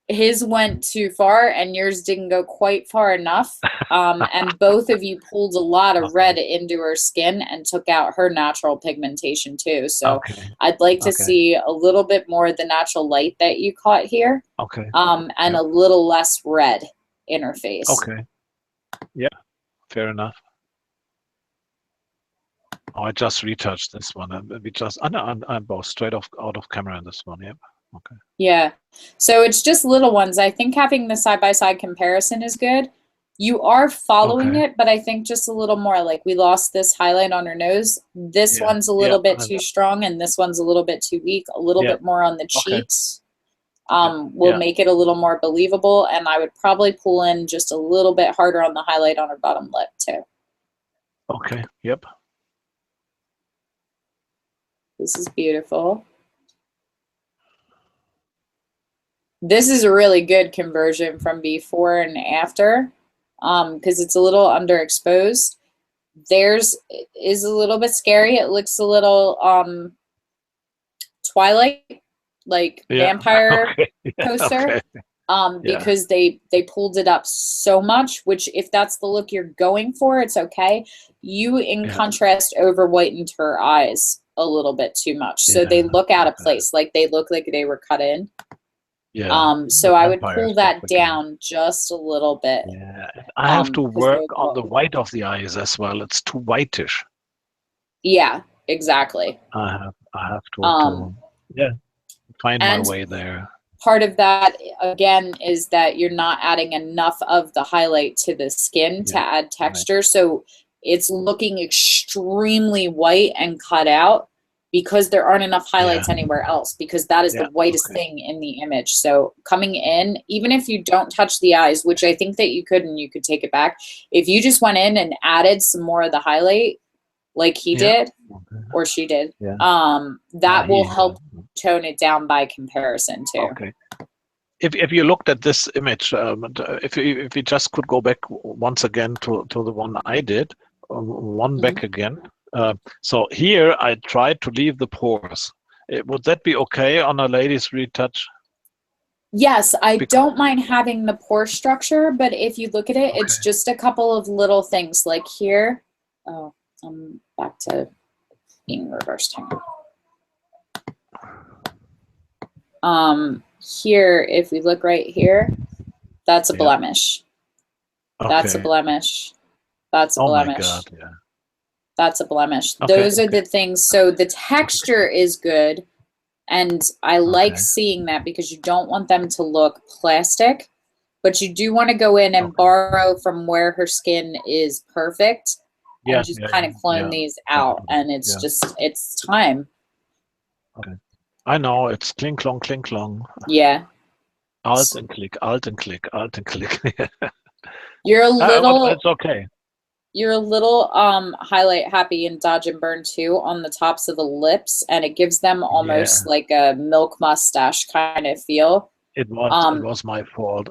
his went too far and yours didn't go quite far enough. And both of you pulled a lot of red into her skin and took out her natural pigmentation too. So I'd like to see a little bit more of the natural light that you caught here. And a little less red in her face. Okay. Yeah, fair enough. Oh, I just retouched this one. I'm both straight out of camera in this one. Yep. Okay. Yeah. So it's just little ones. I think having the side-by-side comparison is good. You are following it, but I think just a little more. Like we lost this highlight on her nose. This one's a little bit too strong and this one's a little bit too weak. A little bit more on the cheeks will make it a little more believable. And I would probably pull in just a little bit harder on the highlight on her bottom lip too. Okay. Yep. This is beautiful. This is a really good conversion from before and after, because it's a little underexposed. Theirs is a little bit scary. It looks a little Twilight, like vampire poster, because they pulled it up so much, which if that's the look you're going for, it's okay. You, in contrast, over whitened her eyes a little bit too much. So they look out of place, like they look like they were cut in. So I would pull that down just a little bit. Yeah, I have to work on the white of the eyes as well. It's too whitish. Yeah, exactly. I have to find my way there. Part of that, again, is that you're not adding enough of the highlight to the skin to add texture. So it's looking extremely white and cut out because there aren't enough highlights anywhere else, because that is the whitest thing in the image. So coming in, even if you don't touch the eyes, which I think that you could, and you could take it back, if you just went in and added some more of the highlight like he did or she did, that will help tone it down by comparison too. Okay. If you looked at this image, if you just could go back once again to the one I did, back again. So here I tried to leave the pores. Would that be okay on a lady's retouch? Yes, I don't mind having the pore structure, but if you look at it, it's just a couple of little things like here. Oh, I'm back to being reversed. Hang on. Here, if we look right here, that's a blemish. That's a blemish. That's a blemish. Oh my God, yeah. That's a blemish. Those are the things. So the texture is good. And I like seeing that because you don't want them to look plastic, but you do want to go in and borrow from where her skin is perfect and just kind of clone these out. And it's just, it's time. Okay. I know, it's clink clong, clink clong. Yeah. Alt and click, alt and click, alt and click. You're a little, it's okay. You're a little highlight happy in dodge and burn too on the tops of the lips, and it gives them almost like a milk mustache kind of feel. It was my fault.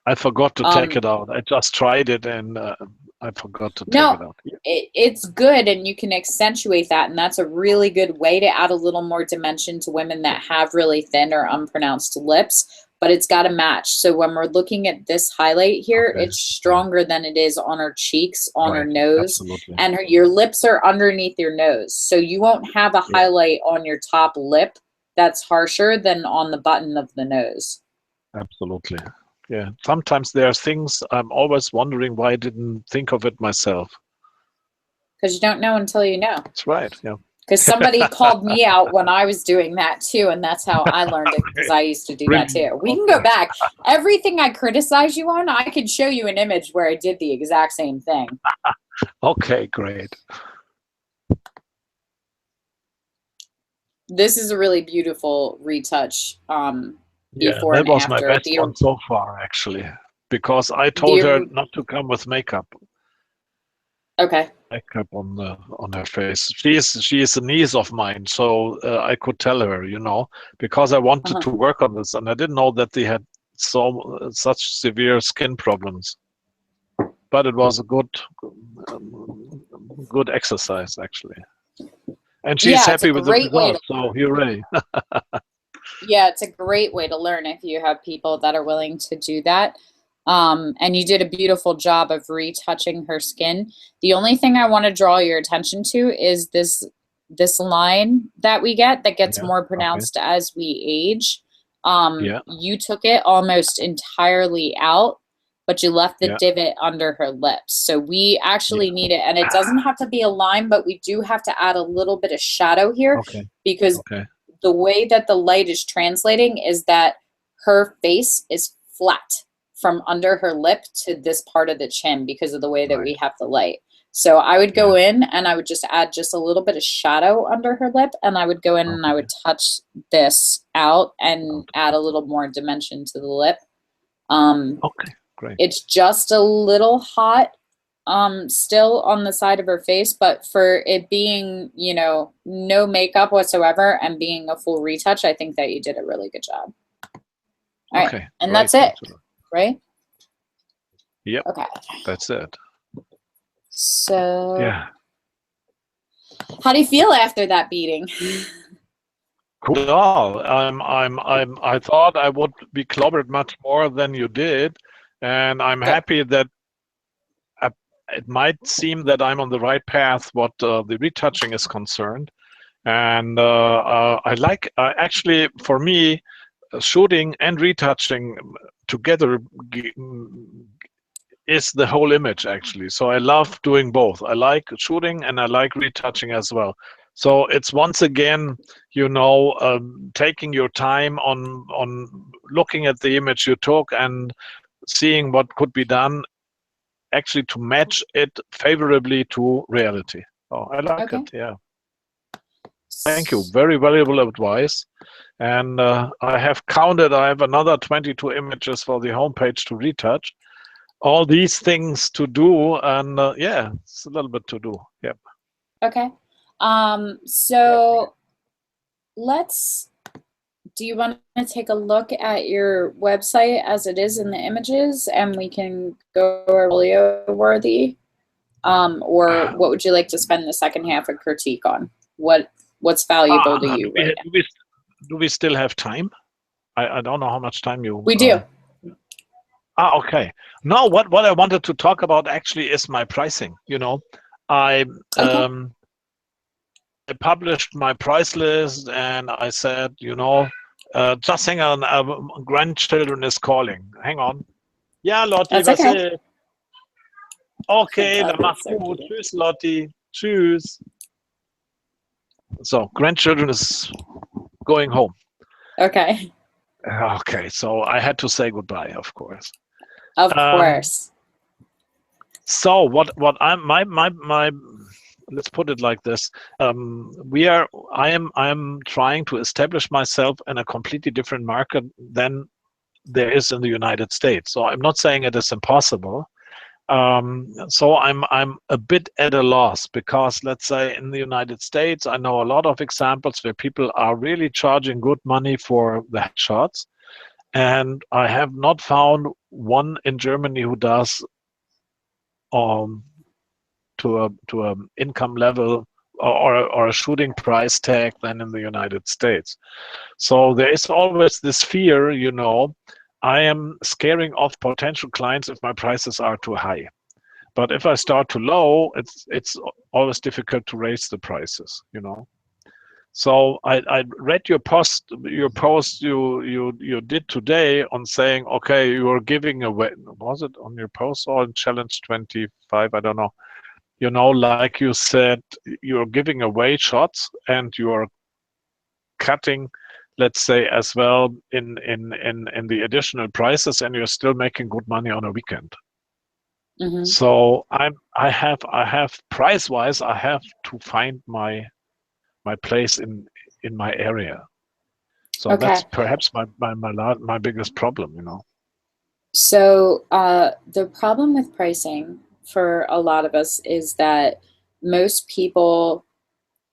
I forgot to take Um, it out. I just tried it and I forgot to take no, it out. it's good, and you can accentuate that, and that's a really good way to add a little more dimension to women that have really thin or unpronounced lips, but it's got to match. So when we're looking at this highlight here, Okay. it's stronger than it is on her cheeks, on her Right. nose, Absolutely. and your lips are underneath your nose. So you won't have a Yeah. highlight on your top lip that's harsher than on the button of the nose. Absolutely. Yeah. Sometimes there are things I'm always wondering why I didn't think of it myself. Because you don't know until you know. That's right. Yeah. Because somebody called me out when I was doing that too, and that's how I learned it, because Okay. I used to do that Brilliant. too. We can go Okay. back. Everything I criticize you on, I could show you an image where I did the exact same thing. Okay, great. This is a really beautiful retouch, Yeah, before that and was my after. best one so far, actually, because I told her The not to come with makeup. Okay. Makeup on her face. She is a niece of mine, so I could tell her, because I wanted Uh-huh. to work on this, and I didn't know that they had such severe skin problems. But it was a good exercise actually, and she's Yeah, it's a happy with the great way to results. So hooray! Yeah, it's a great way to learn if you have people that are willing to do that. And you did a beautiful job of retouching her skin. The only thing I want to draw your attention to is this line that we get that gets Yeah. more Okay. pronounced as we age. Yeah. You took it almost entirely out, but you left the Yeah. divot under her lips. So we Yeah. actually need it, and it doesn't have to be a line, but we do have to add a little bit of shadow here, Okay. because Okay. the way that the light is translating is that her face is flat from under her lip to this part of the chin because of the way that Right. we have the light. So I would Yeah. go in and I would just add just a little bit of shadow under her lip, and I would go in and I Okay. would touch this out and Out. add a little more dimension to the lip. Um, Okay. Great. it's just a little hot still on the side of her face, but for it being, no makeup whatsoever and being a full retouch, I think that you did a really good job. All right. Okay. And Great. that's it, Thanks a lot. right? Yep. Okay. That's it. So Yeah. how do you feel after that beating? Cool. I thought I would be clobbered much more than you did, and I'm Good. happy that it might seem that I'm on the right path what the retouching is concerned. And I like, actually, for me, shooting and retouching together is the whole image, actually. So I love doing both. I like shooting and I like retouching as well. So it's once again, taking your time on looking at the image you took and seeing what could be done actually to match it favorably to reality. Oh, I like it. Okay. Yeah. Thank you. Very valuable advice. And I have counted, I have another 22 images for the homepage to retouch. All these things to do. And yeah, it's a little bit to do. Yep. Okay. So do you want to take a look at your website as it is in the images, and we can go portfolio worthy? Or what would you like to spend the second half of critique on? What's valuable to you right now? Do we still have time? I don't know how much time you. We do. Okay. No, what I wanted to talk about actually is my pricing. I Okay. I published my price list and I said, just hang on, grandchildren is calling. Hang on. Ja, Lotti, That's was okay. ist? Oh Okay, God, dann mach's that's so gut. cute. Tschüss, Lotti. Tschüss. So, grandchildren is going home. Okay. Okay, so I had to say goodbye, of course. Of course. So what I'm my let's put it like this. I am trying to establish myself in a completely different market than there is in the United States. So I'm not saying it is impossible. So I'm a bit at a loss because let's say in the United States, I know a lot of examples where people are really charging good money for the headshots. and I have not found one in Germany who does um, to a income level or a shooting price tag than in the United States. So there is always this fear, I am scaring off potential clients if my prices are too high. But if I start too low, it's always difficult to raise the prices. So I read your post you did today on saying, okay, you are giving away, was it on your post or on Challenge 25? I don't know. Like you said, you're giving away shots and you're cutting, let's say, as well in the additional prices, and you're still making good money on a weekend. Mm-hmm. So I have price wise, I have to find my place in my area. So Okay. that's perhaps my biggest problem. So the problem with pricing for a lot of us is that most people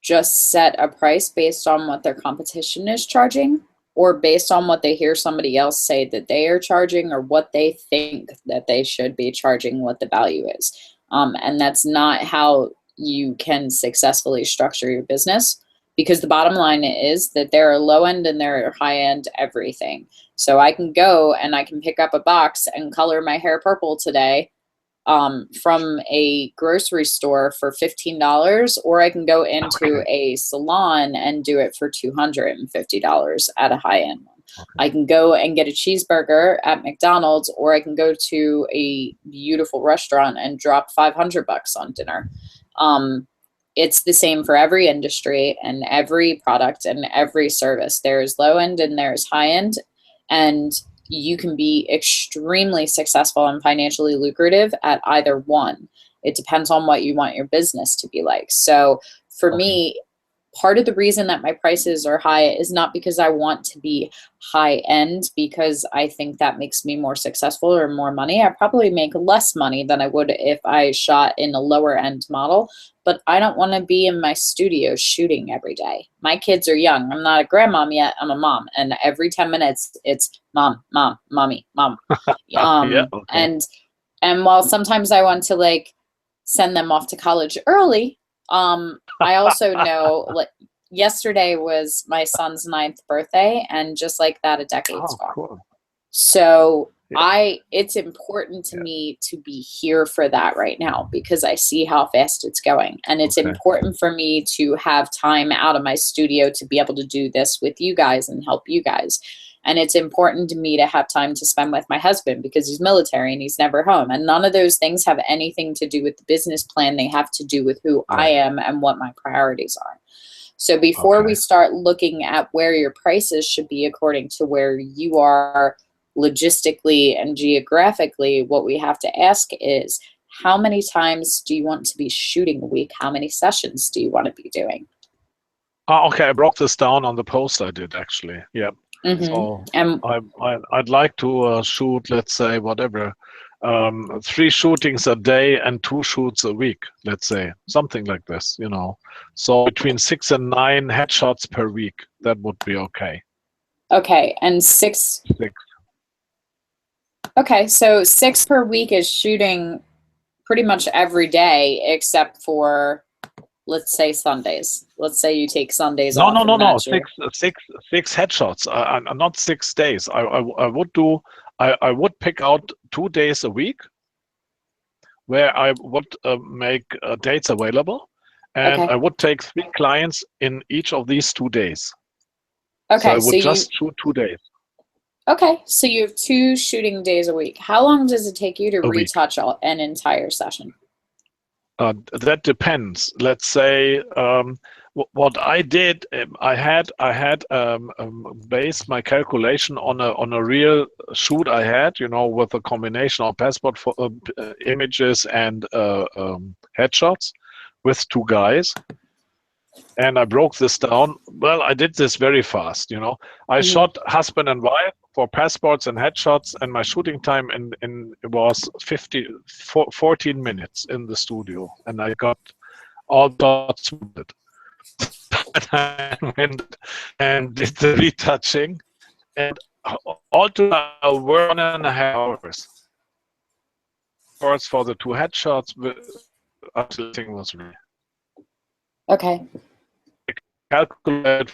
just set a price based on what their competition is charging, or based on what they hear somebody else say that they are charging, or what they think that they should be charging, what the value is. And that's not how you can successfully structure your business, because the bottom line is that there are low end and there are high end everything. So I can go and I can pick up a box and color my hair purple today from a grocery store for $15, or I can go into a salon and do it for $250 at a high end one. Okay. I can go and get a cheeseburger at McDonald's, or I can go to a beautiful restaurant and drop $500 on dinner. It's the same for every industry and every product and every service. There's low end and there's high end, and you can be extremely successful and financially lucrative at either one. It depends on what you want your business to be like. So for me, part of the reason that my prices are high is not because I want to be high end, because I think that makes me more successful or more money. I probably make less money than I would if I shot in a lower end model, but I don't want to be in my studio shooting every day. My kids are young. I'm not a grandmom yet. I'm a mom. And every 10 minutes it's mom, mom, mommy, mom. Yeah, okay. And while sometimes I want to like send them off to college early, I also know, like, yesterday was my son's 9th birthday, and just like that, a decade's gone. Cool. So it's important to me to be here for that right now, because I see how fast it's going. And it's important for me to have time out of my studio to be able to do this with you guys and help you guys. And it's important to me to have time to spend with my husband, because he's military and he's never home. And none of those things have anything to do with the business plan. They have to do with who I am and what my priorities are. So before we start looking at where your prices should be according to where you are logistically and geographically, what we have to ask is, how many times do you want to be shooting a week? How many sessions do you want to be doing? Okay, I broke this down on the post I did, actually. Yeah. Mm-hmm. So I'd like to shoot, let's say, whatever, 3 shootings a day and 2 shoots a week, let's say, something like this. So between 6 and 9 headshots per week, that would be okay. Okay, and 6. 6. Okay, so 6 per week is shooting pretty much every day except for, let's say, Sundays. Let's say you take Sundays off. No. 6 headshots. Not 6 days. I would pick out 2 days a week where I would make dates available, and I would take 3 clients in each of these 2 days. Okay, so I would just shoot 2 days. Okay, so you have 2 shooting days a week. How long does it take you to retouch an entire session? That depends. Let's say what I did. I had based my calculation on a real shoot I had. With a combination of passport images and headshots with 2 guys. And I broke this down. Well, I did this very fast. I shot husband and wife for passports and headshots, and my shooting time it was 14 minutes in the studio, and I got all shots with it. And I went and did the retouching, and altogether 1.5 hours. Hours for the 2 headshots until everything was ready. Okay. Calculate,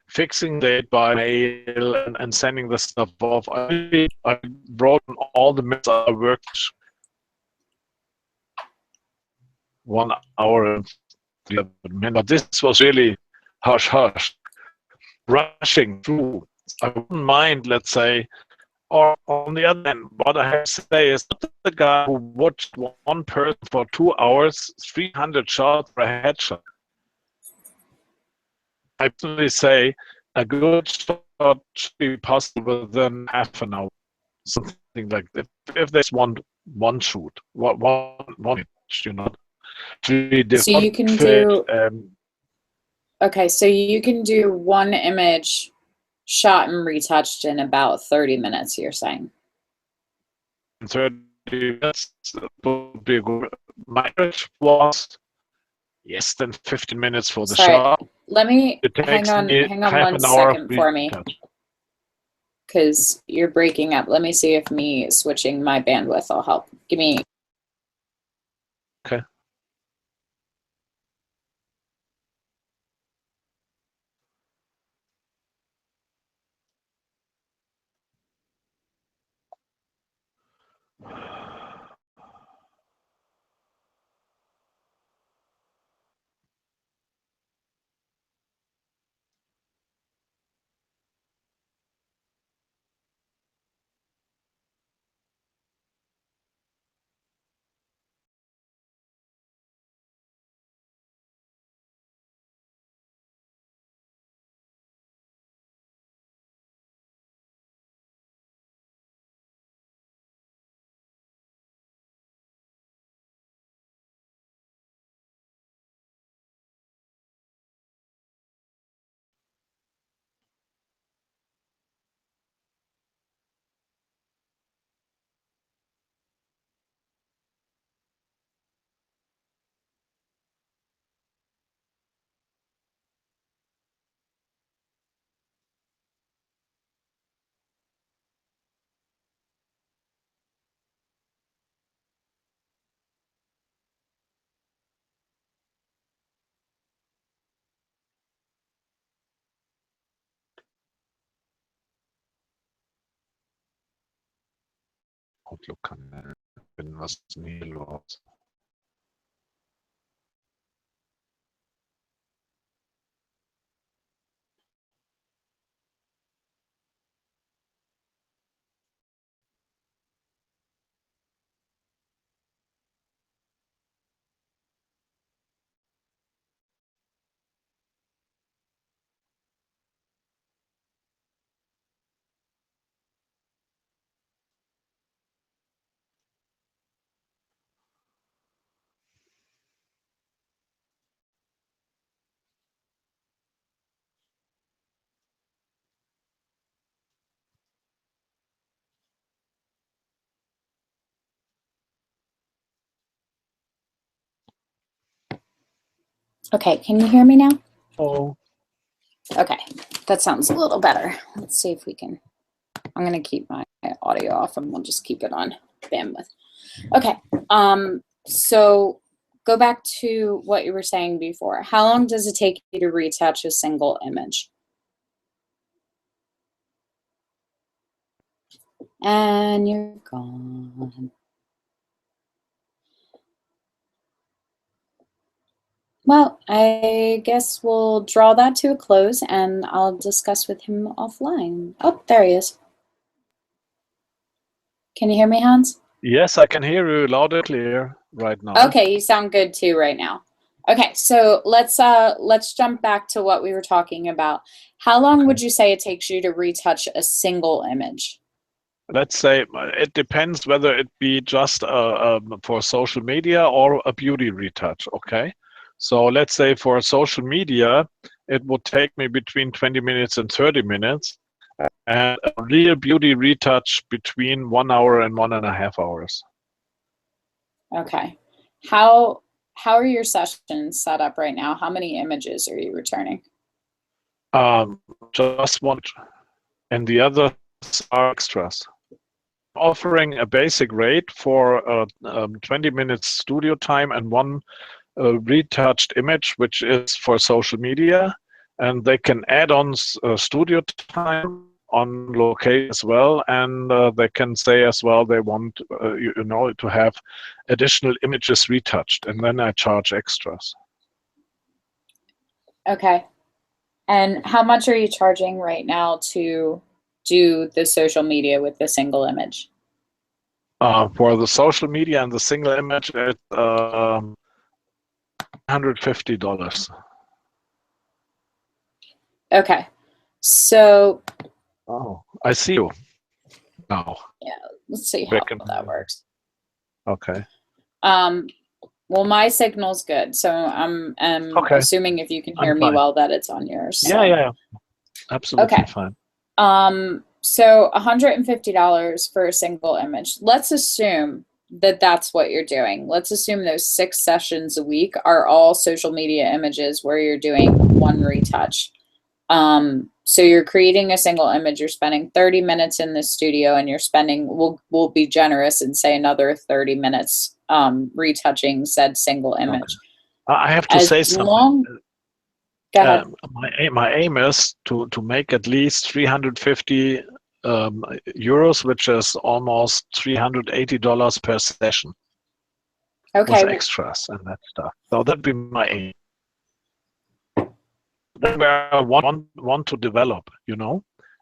fixing date by mail and sending the stuff off. I wrote all the minutes I worked 1 hour and 11 minutes. But this was really hush, rushing through. I wouldn't mind, let's say, or on the other hand, what I have to say is not the guy who watched one person for 2 hours, 300 shots for a headshot. I personally say a good shot should be possible within half an hour, something like that. If there's one shoot, one hit, really So you different can fit. do, okay, so you can do one image shot and retouched in about 30 minutes, you're saying? 30 minutes would be good. My average was less than 15 minutes for the Sorry, shot. let me It takes me hang on half one an hour of second for me, retouch. because you're breaking up. Let me see if me switching my bandwidth will help. Give me. Okay. Outlook-Kanal. Was ist denn hier los? Okay, can you hear me now? Oh. Okay, that sounds a little better. Let's see if we can. I'm going to keep my audio off and we'll just keep it on bandwidth. Okay, so go back to what you were saying before. How long does it take you to retouch a single image? And you're gone. Well, I guess we'll draw that to a close and I'll discuss with him offline. Oh, there he is. Can you hear me, Hans? Yes, I can hear you loud and clear right now. Okay, you sound good too right now. Okay, so let's jump back to what we were talking about. How long would you say it takes you to retouch a single image? Let's say it depends whether it be just for social media or a beauty retouch, okay? So let's say for social media, it would take me between 20 minutes and 30 minutes, and a real beauty retouch between 1 hour and 1.5 hours. Okay. How are your sessions set up right now? How many images are you returning? Just one. and the others are extras. Offering a basic rate for 20 minutes studio time and one retouched image, which is for social media, and they can add on studio time on location as well, and they can say as well they want to have additional images retouched, and then I charge extras. Okay. And how much are you charging right now to do the social media with the single image? For the social media and the single image, it's $150. Okay. So, Oh, I see you now. yeah, let's see how Back in, that works. okay. Well, my signal's good, so I'm Okay. assuming if you can hear I'm me fine. well that it's on yours. Yeah, So. yeah, absolutely Okay. fine. So $150 for a single image. Let's assume that that's what you're doing. Let's assume those 6 sessions a week are all social media images where you're doing one retouch. So you're creating a single image, you're spending 30 minutes in the studio, and you're spending, we'll be generous and say another 30 minutes retouching said single image. Okay. I have to say something. Go ahead. My aim is to make at least 350 euros, which is almost $380 per session. Okay. With extras and that stuff. So that'd be my aim. That's where I want to develop,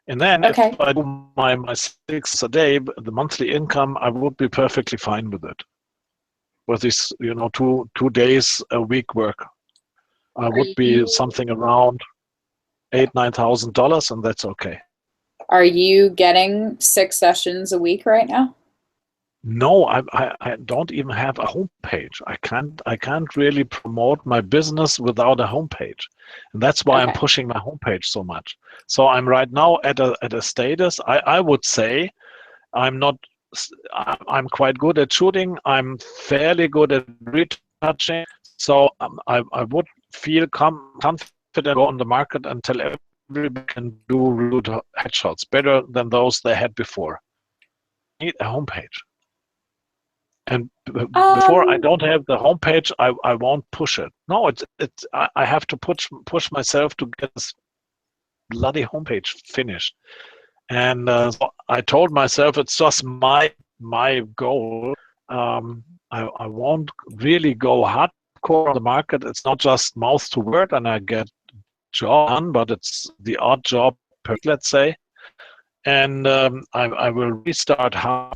And then Okay. if I do my 6 a day, the monthly income, I would be perfectly fine with it. With this, 2 days a week work. I would be something around $8,000-9,000, and that's okay. Are you getting 6 sessions a week right now? No, I don't even have a homepage. I can't really promote my business without a homepage, and that's why I'm pushing my homepage so much. So I'm right now at a status. I would say I'm I'm quite good at shooting. I'm fairly good at retouching. So I would feel confident to go on the market and tell everybody can do root headshots better than those they had before. I need a homepage. And before I don't have the homepage, I won't push it. No, I have to push myself to get this bloody homepage finished. And so I told myself it's just my goal. I won't really go hardcore on the market. It's not just mouth to word, and I get job done, but it's the odd job per, let's say. And I will restart hard.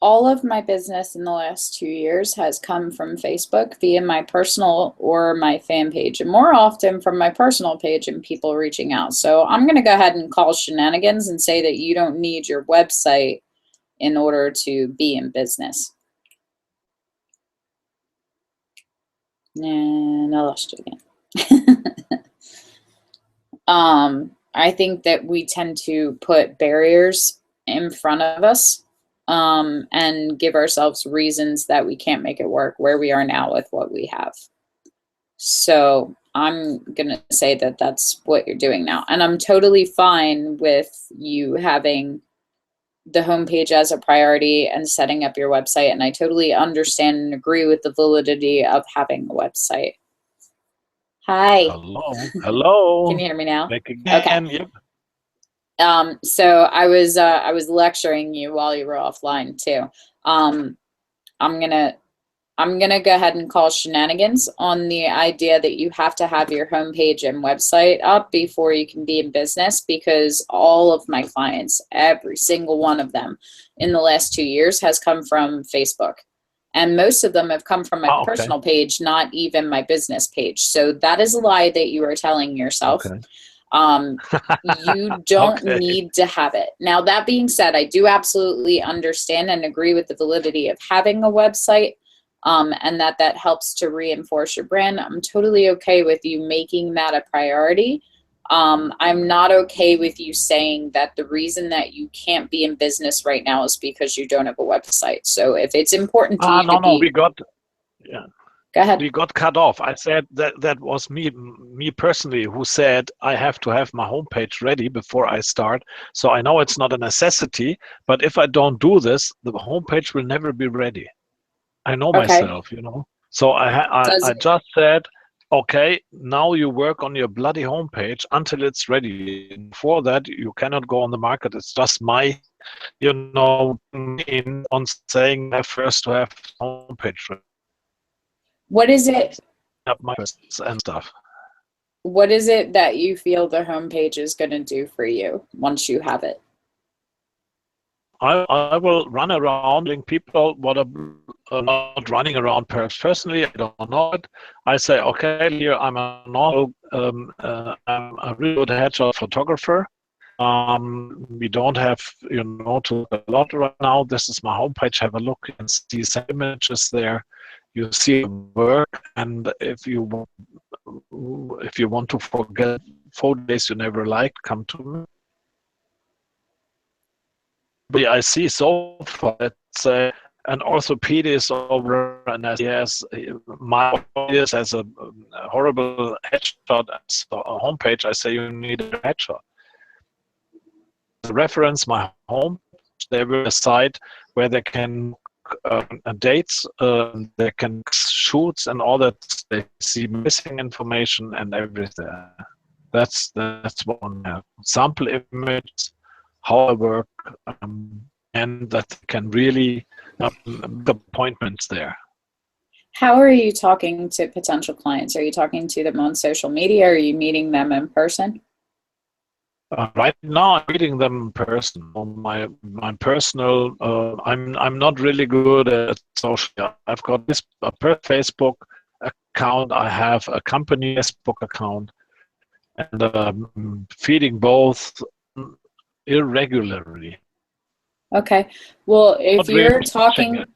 All of my business in the last 2 years has come from Facebook via my personal or my fan page, and more often from my personal page and people reaching out. So I'm going to go ahead and call shenanigans and say that you don't need your website in order to be in business. And I lost you again. I think that we tend to put barriers in front of us. And give ourselves reasons that we can't make it work where we are now with what we have. So I'm going to say that that's what you're doing now. And I'm totally fine with you having the homepage as a priority and setting up your website. And I totally understand and agree with the validity of having a website. Hi. Hello. Can you hear me now? Back again. Okay. Yep. So I was lecturing you while you were offline too. I'm gonna go ahead and call shenanigans on the idea that you have to have your homepage and website up before you can be in business, because all of my clients, every single one of them in the last 2 years, has come from Facebook. And most of them have come from my personal page, not even my business page. So that is a lie that you are telling yourself. Okay. You don't need to have it. Now, that being said, I do absolutely understand and agree with the validity of having a website, and that helps to reinforce your brand. I'm totally okay with you making that a priority. I'm not okay with you saying that the reason that you can't be in business right now is because you don't have a website. So if it's important to you we got, yeah. Go ahead. We got cut off. I said that was me personally who said I have to have my homepage ready before I start. So I know it's not a necessity, but if I don't do this, the homepage will never be ready. I know Okay. myself, you know. So Does I just said, okay, now you work on your bloody homepage until it's ready. Before that, you cannot go on the market. It's just my, you know, in on saying I have first to have homepage ready what is it up my and stuff. what is it that you feel the homepage is going to do for you once you have it? I will run around telling people what I'm not running around personally. I don't know it. I say, okay, here I'm a normal, I'm a really good headshot photographer. We don't have, you know, to a lot right now. This is my homepage. Have a look and see some images there. You see work, and if you want to forget photos you never liked, come to me. I see so far, let's say, an orthopedist over and yes, my orthopedist has a horrible headshot as a homepage. I say you need a headshot. The reference my home, they will decide where they can dates, they can shoots and all that. They see missing information and everything. That's what I have. Sample image, how I work, and that can really make appointments there. How are you talking to potential clients? Are you talking to them on social media? Or are you meeting them in person? Right now, I'm meeting them in person. On my personal, I'm not really good at social. I've got this a per Facebook account. I have a company Facebook account, and feeding both irregularly. Okay. Well, if Not really you're pushing talking, it.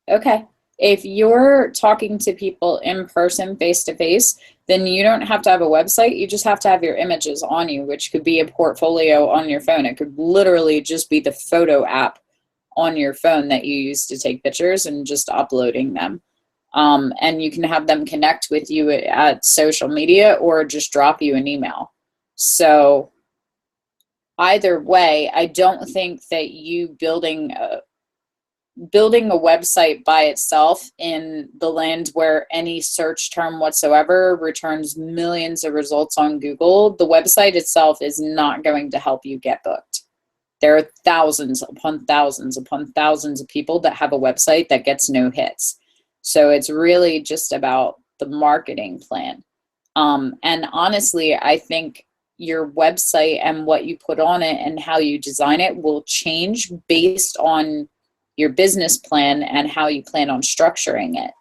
okay. If you're talking to people in person, face to face, then you don't have to have a website. You just have to have your images on you, which could be a portfolio on your phone. It could literally just be the photo app on your phone that you use to take pictures and just uploading them. And you can have them connect with you at social media or just drop you an email. So either way, I don't think that you building a website by itself in the land where any search term whatsoever returns millions of results on Google, the website itself is not going to help you get booked. There are thousands upon thousands upon thousands of people that have a website that gets no hits. So it's really just about the marketing plan. And honestly, I think your website and what you put on it and how you design it will change based on your business plan and how you plan on structuring it.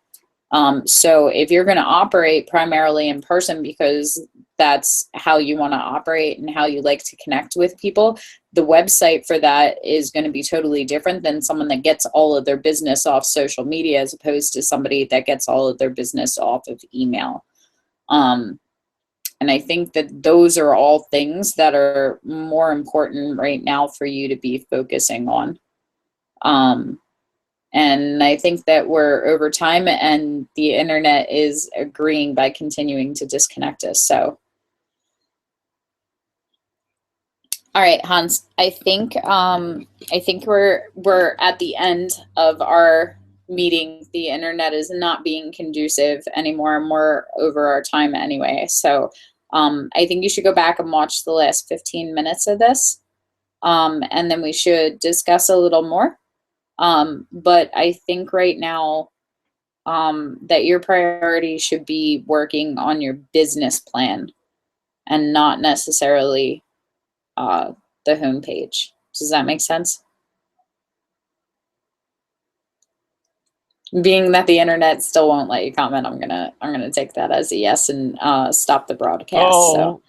So if you're going to operate primarily in person because that's how you want to operate and how you like to connect with people, the website for that is going to be totally different than someone that gets all of their business off social media as opposed to somebody that gets all of their business off of email. And I think that those are all things that are more important right now for you to be focusing on. And I think that we're over time and the internet is agreeing by continuing to disconnect us. So, all right, Hans, I think we're at the end of our meeting. The internet is not being conducive anymore and we're over our time anyway. So I think you should go back and watch the last 15 minutes of this. And then we should discuss a little more. But I think right now that your priority should be working on your business plan and not necessarily the homepage. Does that make sense? Being that the internet still won't let you comment, I'm gonna take that as a yes and stop the broadcast. So. Oh,